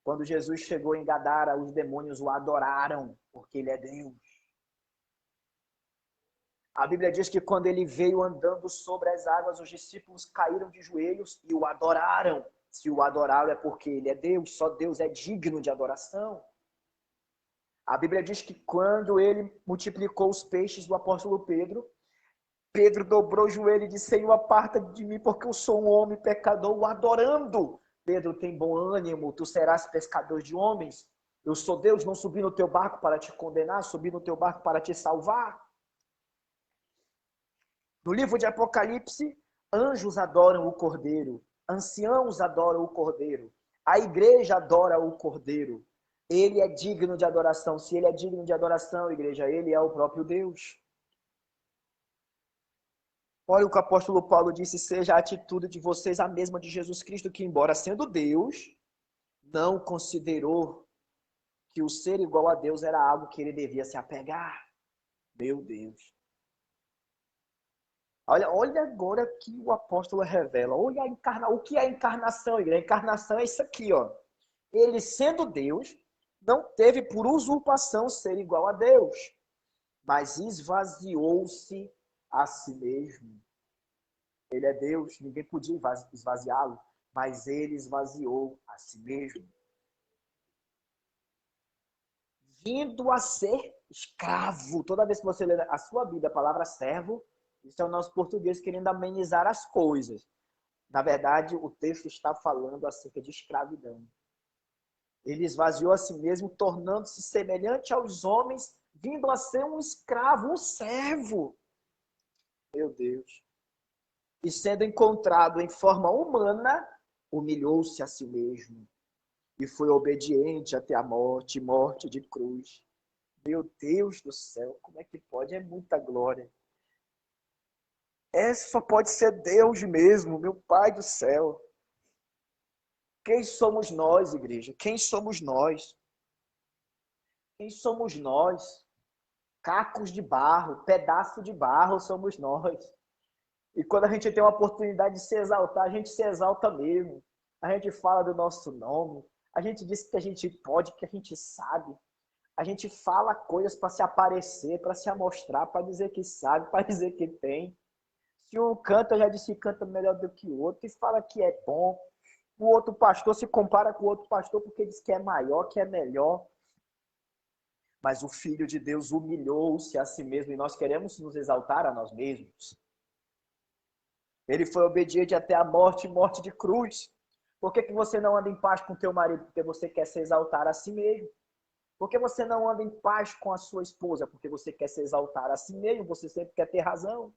Speaker 2: Quando Jesus chegou em Gadara, os demônios o adoraram, porque ele é Deus. A Bíblia diz que quando ele veio andando sobre as águas, os discípulos caíram de joelhos e o adoraram. Se o adoraram é porque ele é Deus, só Deus é digno de adoração. A Bíblia diz que quando ele multiplicou os peixes do apóstolo Pedro, Pedro dobrou o joelho e disse: Senhor, aparta de mim, porque eu sou um homem pecador, o adorando. Pedro, tem bom ânimo, tu serás pescador de homens. Eu sou Deus, não subi no teu barco para te condenar, subi no teu barco para te salvar. No livro de Apocalipse, anjos adoram o Cordeiro, anciãos adoram o Cordeiro, a igreja adora o Cordeiro. Ele é digno de adoração. Se ele é digno de adoração, igreja, ele é o próprio Deus. Olha o que o apóstolo Paulo disse: seja a atitude de vocês a mesma de Jesus Cristo, que embora sendo Deus, não considerou que o ser igual a Deus era algo que ele devia se apegar. Meu Deus. Olha agora que o apóstolo revela. Olha o que é a encarnação, igreja. A encarnação é isso aqui, ó. Ele, sendo Deus, não teve por usurpação ser igual a Deus, mas esvaziou-se a si mesmo. Ele é Deus, ninguém podia esvaziá-lo, mas ele esvaziou a si mesmo. Vindo a ser escravo. Toda vez que você lê a sua Bíblia, a palavra servo, isso é o nosso português querendo amenizar as coisas. Na verdade, o texto está falando acerca de escravidão. Ele esvaziou a si mesmo, tornando-se semelhante aos homens, vindo a ser um escravo, um servo. Meu Deus. E sendo encontrado em forma humana, humilhou-se a si mesmo. E foi obediente até a morte, morte de cruz. Meu Deus do céu, como é que pode? É muita glória. Essa só pode ser Deus mesmo, meu Pai do céu. Quem somos nós, igreja? Quem somos nós? Quem somos nós? Cacos de barro, pedaço de barro somos nós. E quando a gente tem uma oportunidade de se exaltar, a gente se exalta mesmo. A gente fala do nosso nome. A gente diz que a gente pode, que a gente sabe. A gente fala coisas para se aparecer, para se amostrar, para dizer que sabe, para dizer que tem. Se um canta, já disse que canta melhor do que o outro, e fala que é bom. O outro pastor se compara com o outro pastor porque diz que é maior, que é melhor. Mas o Filho de Deus humilhou-se a si mesmo, e nós queremos nos exaltar a nós mesmos. Ele foi obediente até a morte, morte de cruz. Por que você não anda em paz com teu marido? Porque você quer se exaltar a si mesmo. Por que você não anda em paz com a sua esposa? Porque você quer se exaltar a si mesmo, você sempre quer ter razão.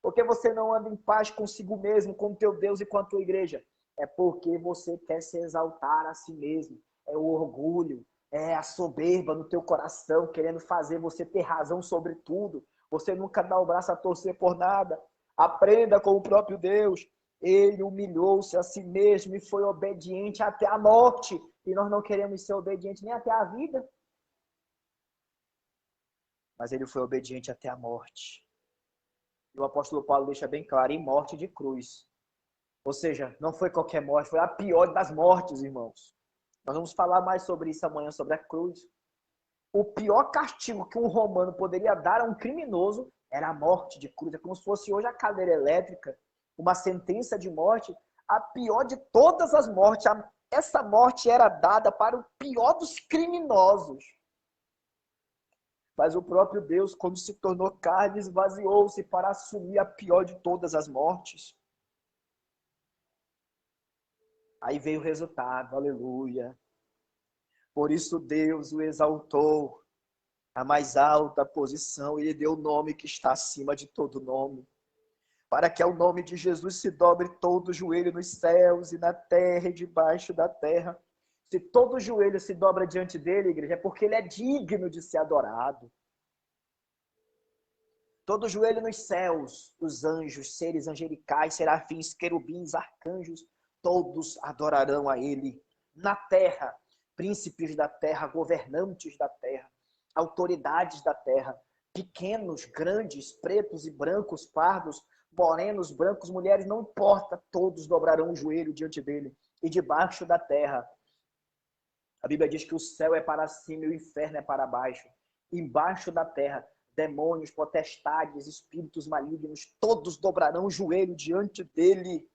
Speaker 2: Por que você não anda em paz consigo mesmo, com o teu Deus e com a tua igreja? É porque você quer se exaltar a si mesmo. É o orgulho, é a soberba no teu coração, querendo fazer você ter razão sobre tudo. Você nunca dá o braço a torcer por nada. Aprenda com o próprio Deus. Ele humilhou-se a si mesmo e foi obediente até a morte. E nós não queremos ser obedientes nem até a vida. Mas ele foi obediente até a morte. E o apóstolo Paulo deixa bem claro, em morte de cruz. Ou seja, não foi qualquer morte, foi a pior das mortes, irmãos. Nós vamos falar mais sobre isso amanhã, sobre a cruz. O pior castigo que um romano poderia dar a um criminoso era a morte de cruz. É como se fosse hoje a cadeira elétrica. uma sentença de morte, a pior de todas as mortes. Essa morte era dada para o pior dos criminosos. Mas o próprio Deus, quando se tornou carne, esvaziou-se para assumir a pior de todas as mortes. Aí veio o resultado, aleluia. Por isso Deus o exaltou à mais alta posição. Ele deu o nome que está acima de todo nome. Para que ao nome de Jesus se dobre todo o joelho nos céus e na terra e debaixo da terra. Se todo joelho se dobra diante dele, igreja, é porque ele é digno de ser adorado. Todo joelho nos céus, os anjos, seres angelicais, serafins, querubins, arcanjos, todos adorarão a ele. Na terra, príncipes da terra, governantes da terra, autoridades da terra, pequenos, grandes, pretos e brancos, pardos, morenos, brancos, mulheres, não importa, todos dobrarão o joelho diante dele. E debaixo da terra, a Bíblia diz que o céu é para cima e o inferno é para baixo. Embaixo da terra, demônios, potestades, espíritos malignos, todos dobrarão o joelho diante dele.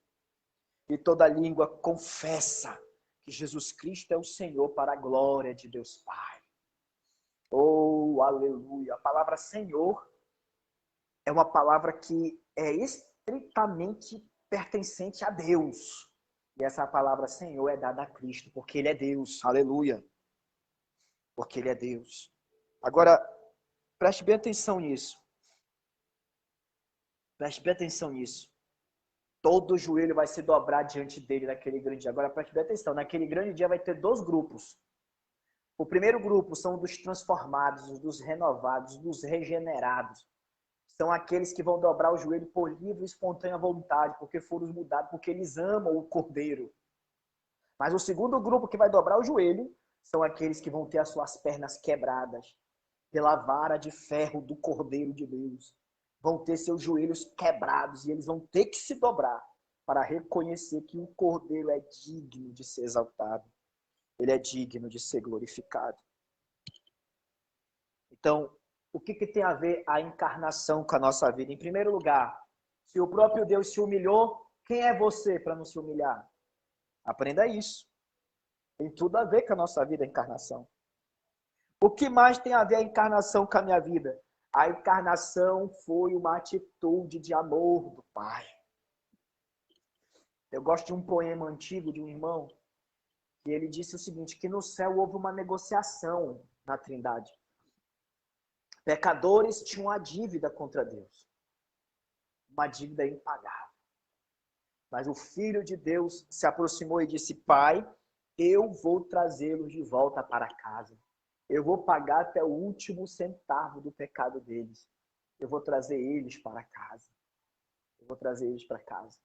Speaker 2: E toda língua confessa que Jesus Cristo é o Senhor, para a glória de Deus Pai. Oh, aleluia! A palavra Senhor é uma palavra que é estritamente pertencente a Deus. E essa palavra Senhor é dada a Cristo, porque Ele é Deus. Aleluia! Porque Ele é Deus. Agora, preste bem atenção nisso. Preste bem atenção nisso. Todo joelho vai se dobrar diante dele naquele grande dia. Agora, preste bem atenção. Naquele grande dia vai ter dois grupos. O primeiro grupo são dos transformados, dos renovados, dos regenerados. São aqueles que vão dobrar o joelho por livre e espontânea vontade, porque foram mudados, porque eles amam o Cordeiro. Mas o segundo grupo que vai dobrar o joelho são aqueles que vão ter as suas pernas quebradas pela vara de ferro do Cordeiro de Deus. Vão ter seus joelhos quebrados e eles vão ter que se dobrar para reconhecer que o Cordeiro é digno de ser exaltado. Ele é digno de ser glorificado. Então, o que tem a ver a encarnação com a nossa vida? Em primeiro lugar, se o próprio Deus se humilhou, quem é você para não se humilhar? Aprenda isso. Tem tudo a ver com a nossa vida, a encarnação. O que mais tem a ver a encarnação com a minha vida? A encarnação foi uma atitude de amor do Pai. Eu gosto de um poema antigo de um irmão, que ele disse o seguinte, que no céu houve uma negociação na Trindade. Pecadores tinham uma dívida contra Deus. Uma dívida impagável. Mas o Filho de Deus se aproximou e disse, Pai, eu vou trazê-los de volta para casa. Eu vou pagar até o último centavo do pecado deles. Eu vou trazer eles para casa. Eu vou trazer eles para casa.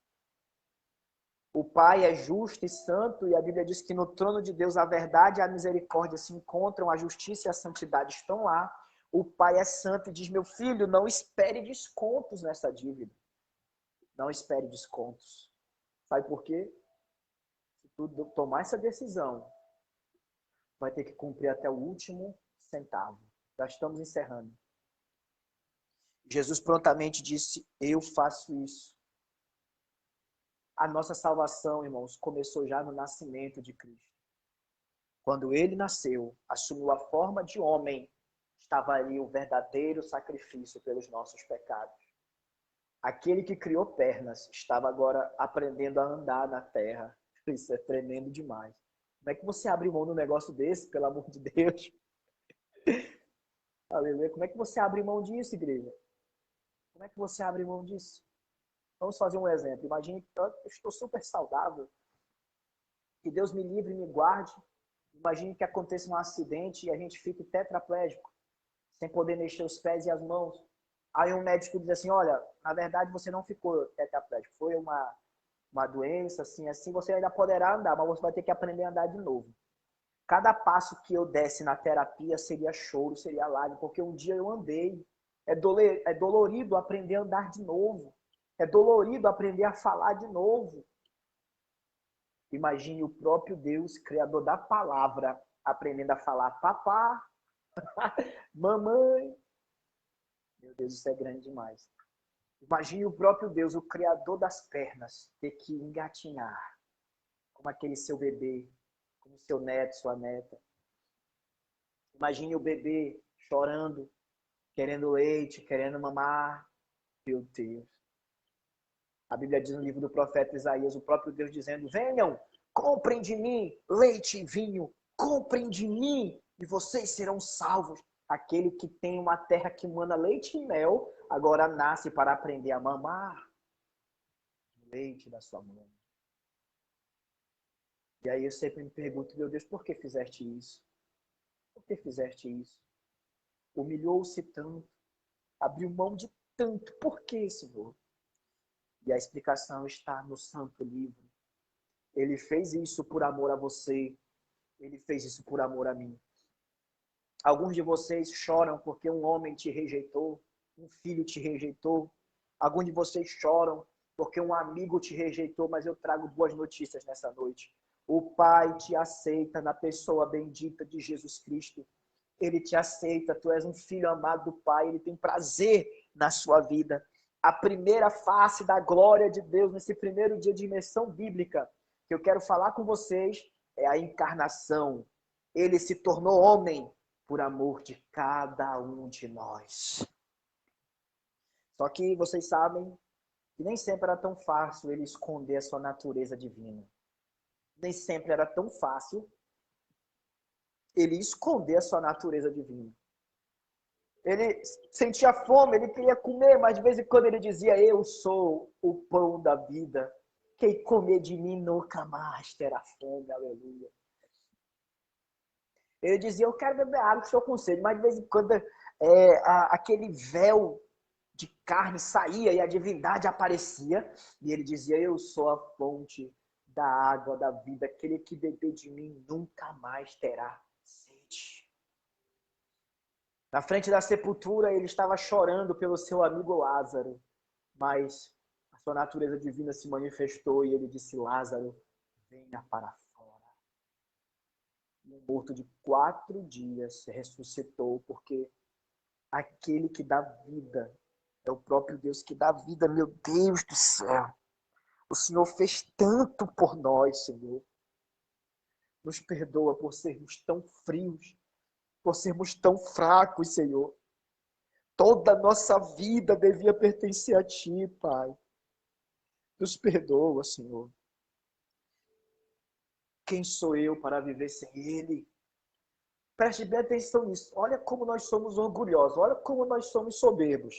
Speaker 2: O Pai é justo e santo, e a Bíblia diz que no trono de Deus a verdade e a misericórdia se encontram, a justiça e a santidade estão lá. O Pai é santo e diz, meu filho, não espere descontos nessa dívida. Não espere descontos. Sabe por quê? Se tu tomar essa decisão, vai ter que cumprir até o último centavo. Já estamos encerrando. Jesus prontamente disse, eu faço isso. A nossa salvação, irmãos, começou já no nascimento de Cristo. Quando ele nasceu, assumiu a forma de homem, estava ali o verdadeiro sacrifício pelos nossos pecados. Aquele que criou pernas estava agora aprendendo a andar na terra. Isso é tremendo demais. Como é que você abre mão de um negócio desse, pelo amor de Deus? Aleluia. Como é que você abre mão disso, igreja? Como é que você abre mão disso? Vamos fazer um exemplo. Imagine que eu estou super saudável. Que Deus me livre e me guarde. Imagine que aconteça um acidente e a gente fique tetraplégico, sem poder mexer os pés e as mãos. Aí um médico diz assim, olha, na verdade você não ficou tetraplégico. Foi uma doença, assim, você ainda poderá andar, mas você vai ter que aprender a andar de novo. Cada passo que eu desse na terapia seria choro, seria lágrima, porque um dia eu andei. É dolorido aprender a andar de novo. É dolorido aprender a falar de novo. Imagine o próprio Deus, Criador da palavra, aprendendo a falar papá, mamãe. Meu Deus, isso é grande demais. Imagine o próprio Deus, o Criador das pernas, ter que engatinhar como aquele seu bebê, como seu neto, sua neta. Imagine o bebê chorando, querendo leite, querendo mamar. Meu Deus. A Bíblia diz no livro do profeta Isaías, o próprio Deus dizendo: venham, comprem de mim leite e vinho, comprem de mim e vocês serão salvos. Aquele que tem uma terra que mana leite e mel, agora nasce para aprender a mamar o leite da sua mãe. E aí eu sempre me pergunto, meu Deus, por que fizeste isso? Por que fizeste isso? Humilhou-se tanto, abriu mão de tanto. Por que, Senhor? E a explicação está no Santo Livro. Ele fez isso por amor a você. Ele fez isso por amor a mim. Alguns de vocês choram porque um homem te rejeitou, um filho te rejeitou. Alguns de vocês choram porque um amigo te rejeitou, mas eu trago boas notícias nessa noite. O Pai te aceita na pessoa bendita de Jesus Cristo. Ele te aceita, tu és um filho amado do Pai, ele tem prazer na sua vida. A primeira face da glória de Deus nesse primeiro dia de imersão bíblica que eu quero falar com vocês é a encarnação. Ele se tornou homem por amor de cada um de nós. Só que vocês sabem que nem sempre era tão fácil ele esconder a sua natureza divina. Nem sempre era tão fácil ele esconder a sua natureza divina. Ele sentia fome, ele queria comer, mas de vez em quando ele dizia: eu sou o pão da vida. Quem comer de mim nunca mais terá fome, aleluia. Ele dizia: eu quero beber água, estou com sede, mas de vez em quando aquele véu de carne saía e a divindade aparecia, e ele dizia: eu sou a fonte da água da vida, aquele que beber de mim nunca mais terá sede. Na frente da sepultura, ele estava chorando pelo seu amigo Lázaro, mas a sua natureza divina se manifestou e ele disse: Lázaro, venha para fora. E um morto de 4 dias ressuscitou, porque aquele que dá vida é o próprio Deus que dá vida. Meu Deus do céu! O Senhor fez tanto por nós, Senhor. Nos perdoa por sermos tão frios, por sermos tão fracos, Senhor. Toda a nossa vida devia pertencer a Ti, Pai. Nos perdoa, Senhor. Quem sou eu para viver sem Ele? Preste bem atenção nisso. Olha como nós somos orgulhosos. Olha como nós somos soberbos.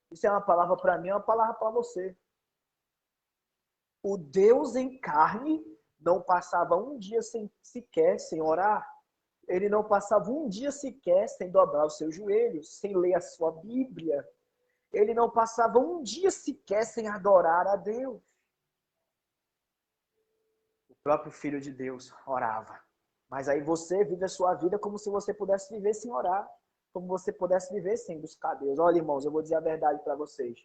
Speaker 2: Isso é uma palavra para mim, é uma palavra para você. O Deus em carne não passava um dia sequer sem orar. Ele não passava um dia sequer sem dobrar os seus joelhos, sem ler a sua Bíblia. Ele não passava um dia sequer sem adorar a Deus. O próprio Filho de Deus orava. Mas aí você vive a sua vida como se você pudesse viver sem orar. Como você pudesse viver sem buscar Deus. Olha, irmãos, eu vou dizer a verdade para vocês.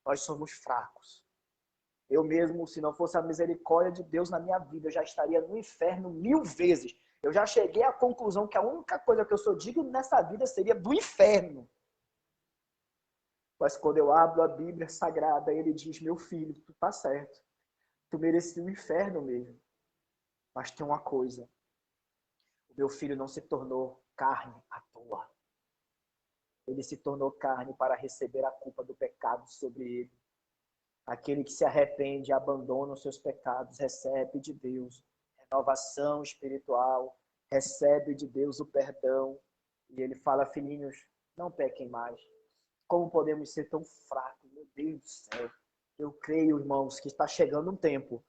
Speaker 2: Nós somos fracos. Eu mesmo, se não fosse a misericórdia de Deus na minha vida, eu já estaria no inferno 1000 vezes. Eu já cheguei à conclusão que a única coisa que eu sou digno nessa vida seria do inferno. Mas quando eu abro a Bíblia Sagrada, ele diz: meu filho, tu tá certo. Tu merecia o inferno mesmo. Mas tem uma coisa. O meu filho não se tornou carne à toa. Ele se tornou carne para receber a culpa do pecado sobre ele. Aquele que se arrepende e abandona os seus pecados, recebe de Deus renovação espiritual, recebe de Deus o perdão. E ele fala: filhinhos, não pequem mais. Como podemos ser tão fracos? Meu Deus do céu. Eu creio, irmãos, que está chegando um tempo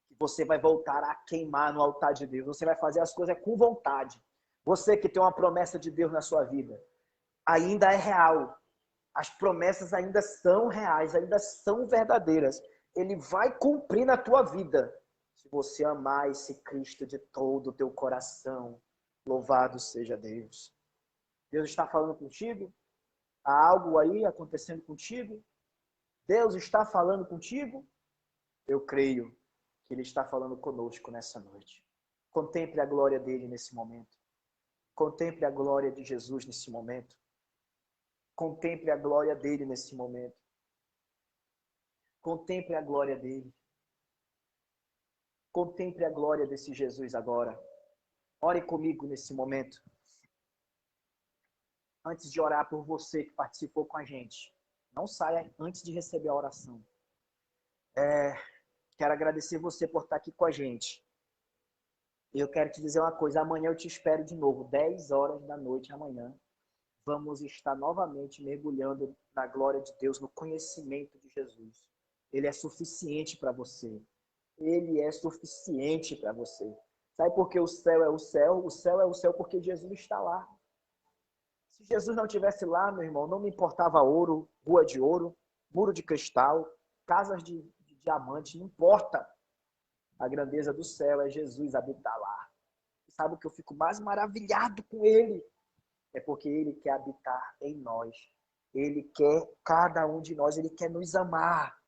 Speaker 2: que você vai voltar a queimar no altar de Deus. Você vai fazer as coisas com vontade. Você que tem uma promessa de Deus na sua vida, ainda é real. As promessas ainda são reais, ainda são verdadeiras. Ele vai cumprir na tua vida. Se você amar esse Cristo de todo o teu coração, louvado seja Deus. Deus está falando contigo? Há algo aí acontecendo contigo? Deus está falando contigo? Eu creio que Ele está falando conosco nessa noite. Contemple a glória dele nesse momento. Contemple a glória de Jesus nesse momento. Contemple a glória dele nesse momento. Contemple a glória dele. Contemple a glória desse Jesus agora. Ore comigo nesse momento. Antes de orar por você que participou com a gente, não saia antes de receber a oração. Quero agradecer você por estar aqui com a gente. Eu quero te dizer uma coisa, amanhã eu te espero de novo, 10 horas da noite amanhã. Vamos estar novamente mergulhando na glória de Deus, no conhecimento de Jesus. Ele é suficiente para você. Ele é suficiente para você. Sabe por que o céu é o céu? O céu é o céu porque Jesus está lá. Se Jesus não estivesse lá, meu irmão, não me importava ouro, rua de ouro, muro de cristal, casas de diamante, não importa. A grandeza do céu é Jesus habitar lá. E sabe o que eu fico mais maravilhado com ele? É porque ele quer habitar em nós. Ele quer cada um de nós, ele quer nos amar.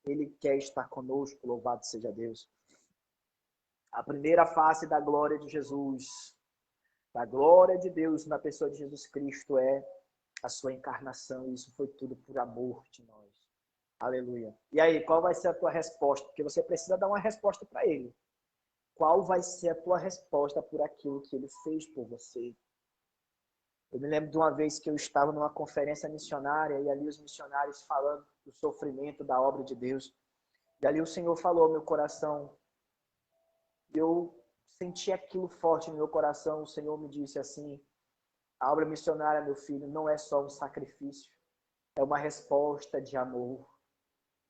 Speaker 2: Ele quer estar conosco, louvado seja Deus. A primeira face da glória de Jesus, da glória de Deus na pessoa de Jesus Cristo é a sua encarnação. Isso foi tudo por amor de nós. Aleluia. E aí, qual vai ser a tua resposta? Porque você precisa dar uma resposta para ele. Qual vai ser a tua resposta por aquilo que ele fez por você? Eu me lembro de uma vez que eu estava numa conferência missionária e ali os missionários falando do sofrimento da obra de Deus. E ali o Senhor falou ao meu coração. Eu senti aquilo forte no meu coração. O Senhor me disse assim: a obra missionária, meu filho, não é só um sacrifício. É uma resposta de amor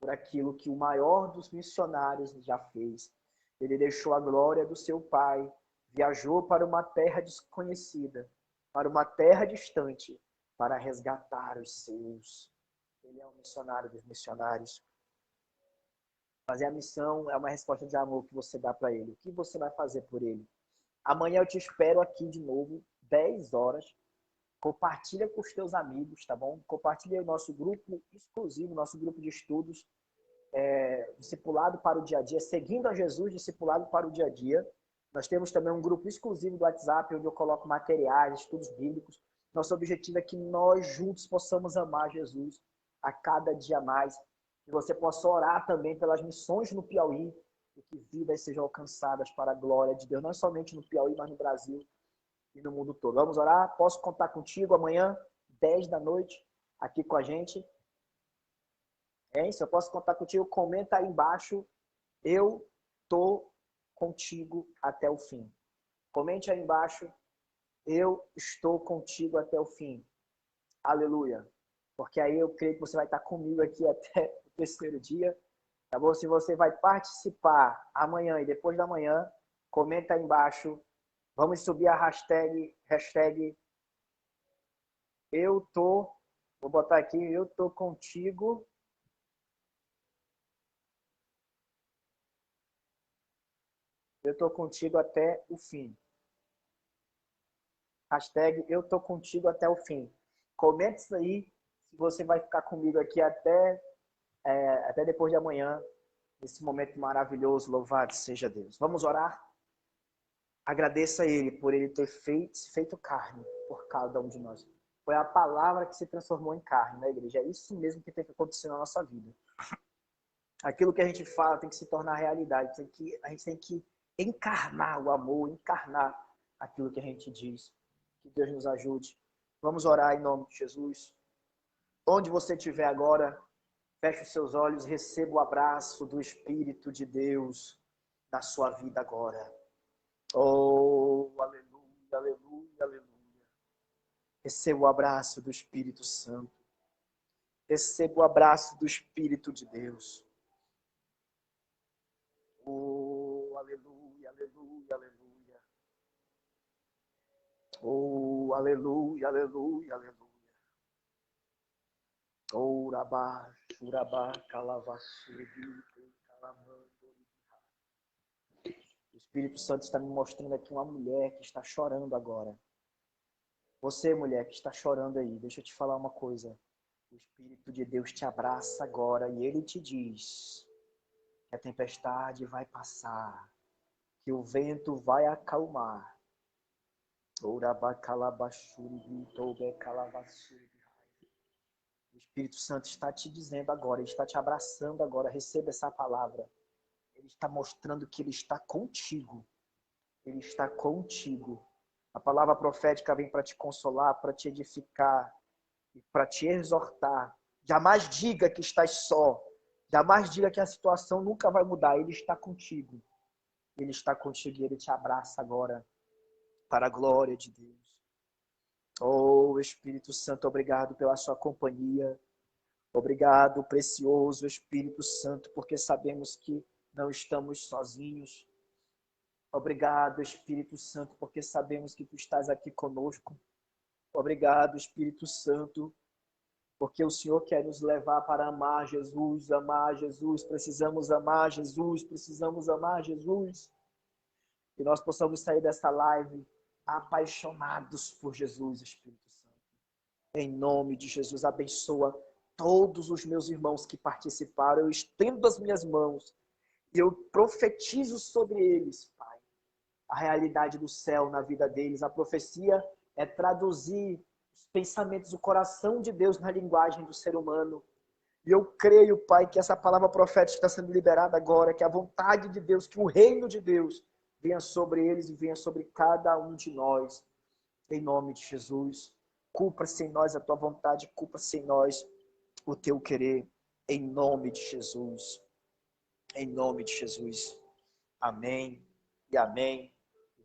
Speaker 2: por aquilo que o maior dos missionários já fez. Ele deixou a glória do seu pai, viajou para uma terra desconhecida, para uma terra distante, para resgatar os seus. Ele é um missionário dos missionários. Fazer a missão é uma resposta de amor que você dá para ele. O que você vai fazer por ele? Amanhã eu te espero aqui de novo, 10 horas. Compartilha com os teus amigos, tá bom? Compartilha o nosso grupo exclusivo, nosso grupo de estudos, discipulado para o dia a dia, seguindo a Jesus, discipulado para o dia a dia. Nós temos também um grupo exclusivo do WhatsApp, onde eu coloco materiais, estudos bíblicos. Nosso objetivo é que nós juntos possamos amar Jesus a cada dia mais. Que você possa orar também pelas missões no Piauí e que vidas sejam alcançadas para a glória de Deus, não somente no Piauí, mas no Brasil e no mundo todo. Vamos orar? Posso contar contigo amanhã, 10 da noite, aqui com a gente? Se eu posso contar contigo, comenta aí embaixo. Eu tô contigo até o fim. Comente aí embaixo. Eu estou contigo até o fim. Aleluia. Porque aí eu creio que você vai estar comigo aqui até o terceiro dia. Tá bom? Se você vai participar amanhã e depois da manhã, comenta aí embaixo. Vamos subir a hashtag eu tô, vou botar aqui, eu tô contigo. Eu tô contigo até o fim. Hashtag eu tô contigo até o fim. Comente isso aí, se você vai ficar comigo aqui até depois de amanhã, nesse momento maravilhoso, louvado seja Deus. Vamos orar? Agradeça a Ele por Ele ter feito carne por cada um de nós. Foi a palavra que se transformou em carne na igreja. É isso mesmo que tem que acontecer na nossa vida. Aquilo que a gente fala tem que se tornar realidade. A gente tem que encarnar o amor, encarnar aquilo que a gente diz. Que Deus nos ajude. Vamos orar em nome de Jesus. Onde você estiver agora, feche os seus olhos e receba o abraço do Espírito de Deus na sua vida agora. Oh, aleluia, aleluia, aleluia. Receba o abraço do Espírito Santo. Receba o abraço do Espírito de Deus. Oh, aleluia, aleluia, aleluia. Oh, aleluia, aleluia, aleluia. Oh, rabá, surabá, calavassuri, calamando. O Espírito Santo está me mostrando aqui uma mulher que está chorando agora. Você, mulher que está chorando aí, deixa eu te falar uma coisa. O Espírito de Deus te abraça agora e Ele te diz que a tempestade vai passar, que o vento vai acalmar. O Espírito Santo está te dizendo agora, ele está te abraçando agora, receba essa palavra. Ele está mostrando que ele está contigo. Ele está contigo. A palavra profética vem para te consolar, para te edificar, para te exortar. Jamais diga que estás só. Jamais diga que a situação nunca vai mudar. Ele está contigo. Ele está contigo e ele te abraça agora para a glória de Deus. Oh, Espírito Santo, obrigado pela sua companhia. Obrigado, precioso Espírito Santo, porque sabemos que não estamos sozinhos. Obrigado, Espírito Santo, porque sabemos que tu estás aqui conosco. Obrigado, Espírito Santo, porque o Senhor quer nos levar para amar Jesus, amar Jesus. Precisamos amar Jesus, precisamos amar Jesus. Que nós possamos sair dessa live apaixonados por Jesus, Espírito Santo. Em nome de Jesus, abençoa todos os meus irmãos que participaram. Eu estendo as minhas mãos e eu profetizo sobre eles, Pai, a realidade do céu na vida deles. A profecia é traduzir os pensamentos do coração de Deus na linguagem do ser humano. E eu creio, Pai, que essa palavra profética está sendo liberada agora, que a vontade de Deus, que o reino de Deus venha sobre eles e venha sobre cada um de nós. Em nome de Jesus. Cumpra-se em nós a tua vontade, cumpra-se em nós o teu querer. Em nome de Jesus. Em nome de Jesus. Amém e amém.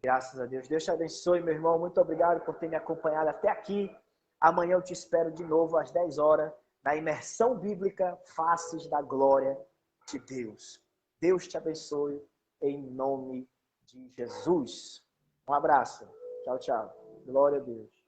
Speaker 2: Graças a Deus. Deus te abençoe, meu irmão. Muito obrigado por ter me acompanhado até aqui. Amanhã eu te espero de novo às 10 horas na imersão bíblica Faces da Glória de Deus. Deus te abençoe em nome de Jesus. Um abraço. Tchau, tchau. Glória a Deus.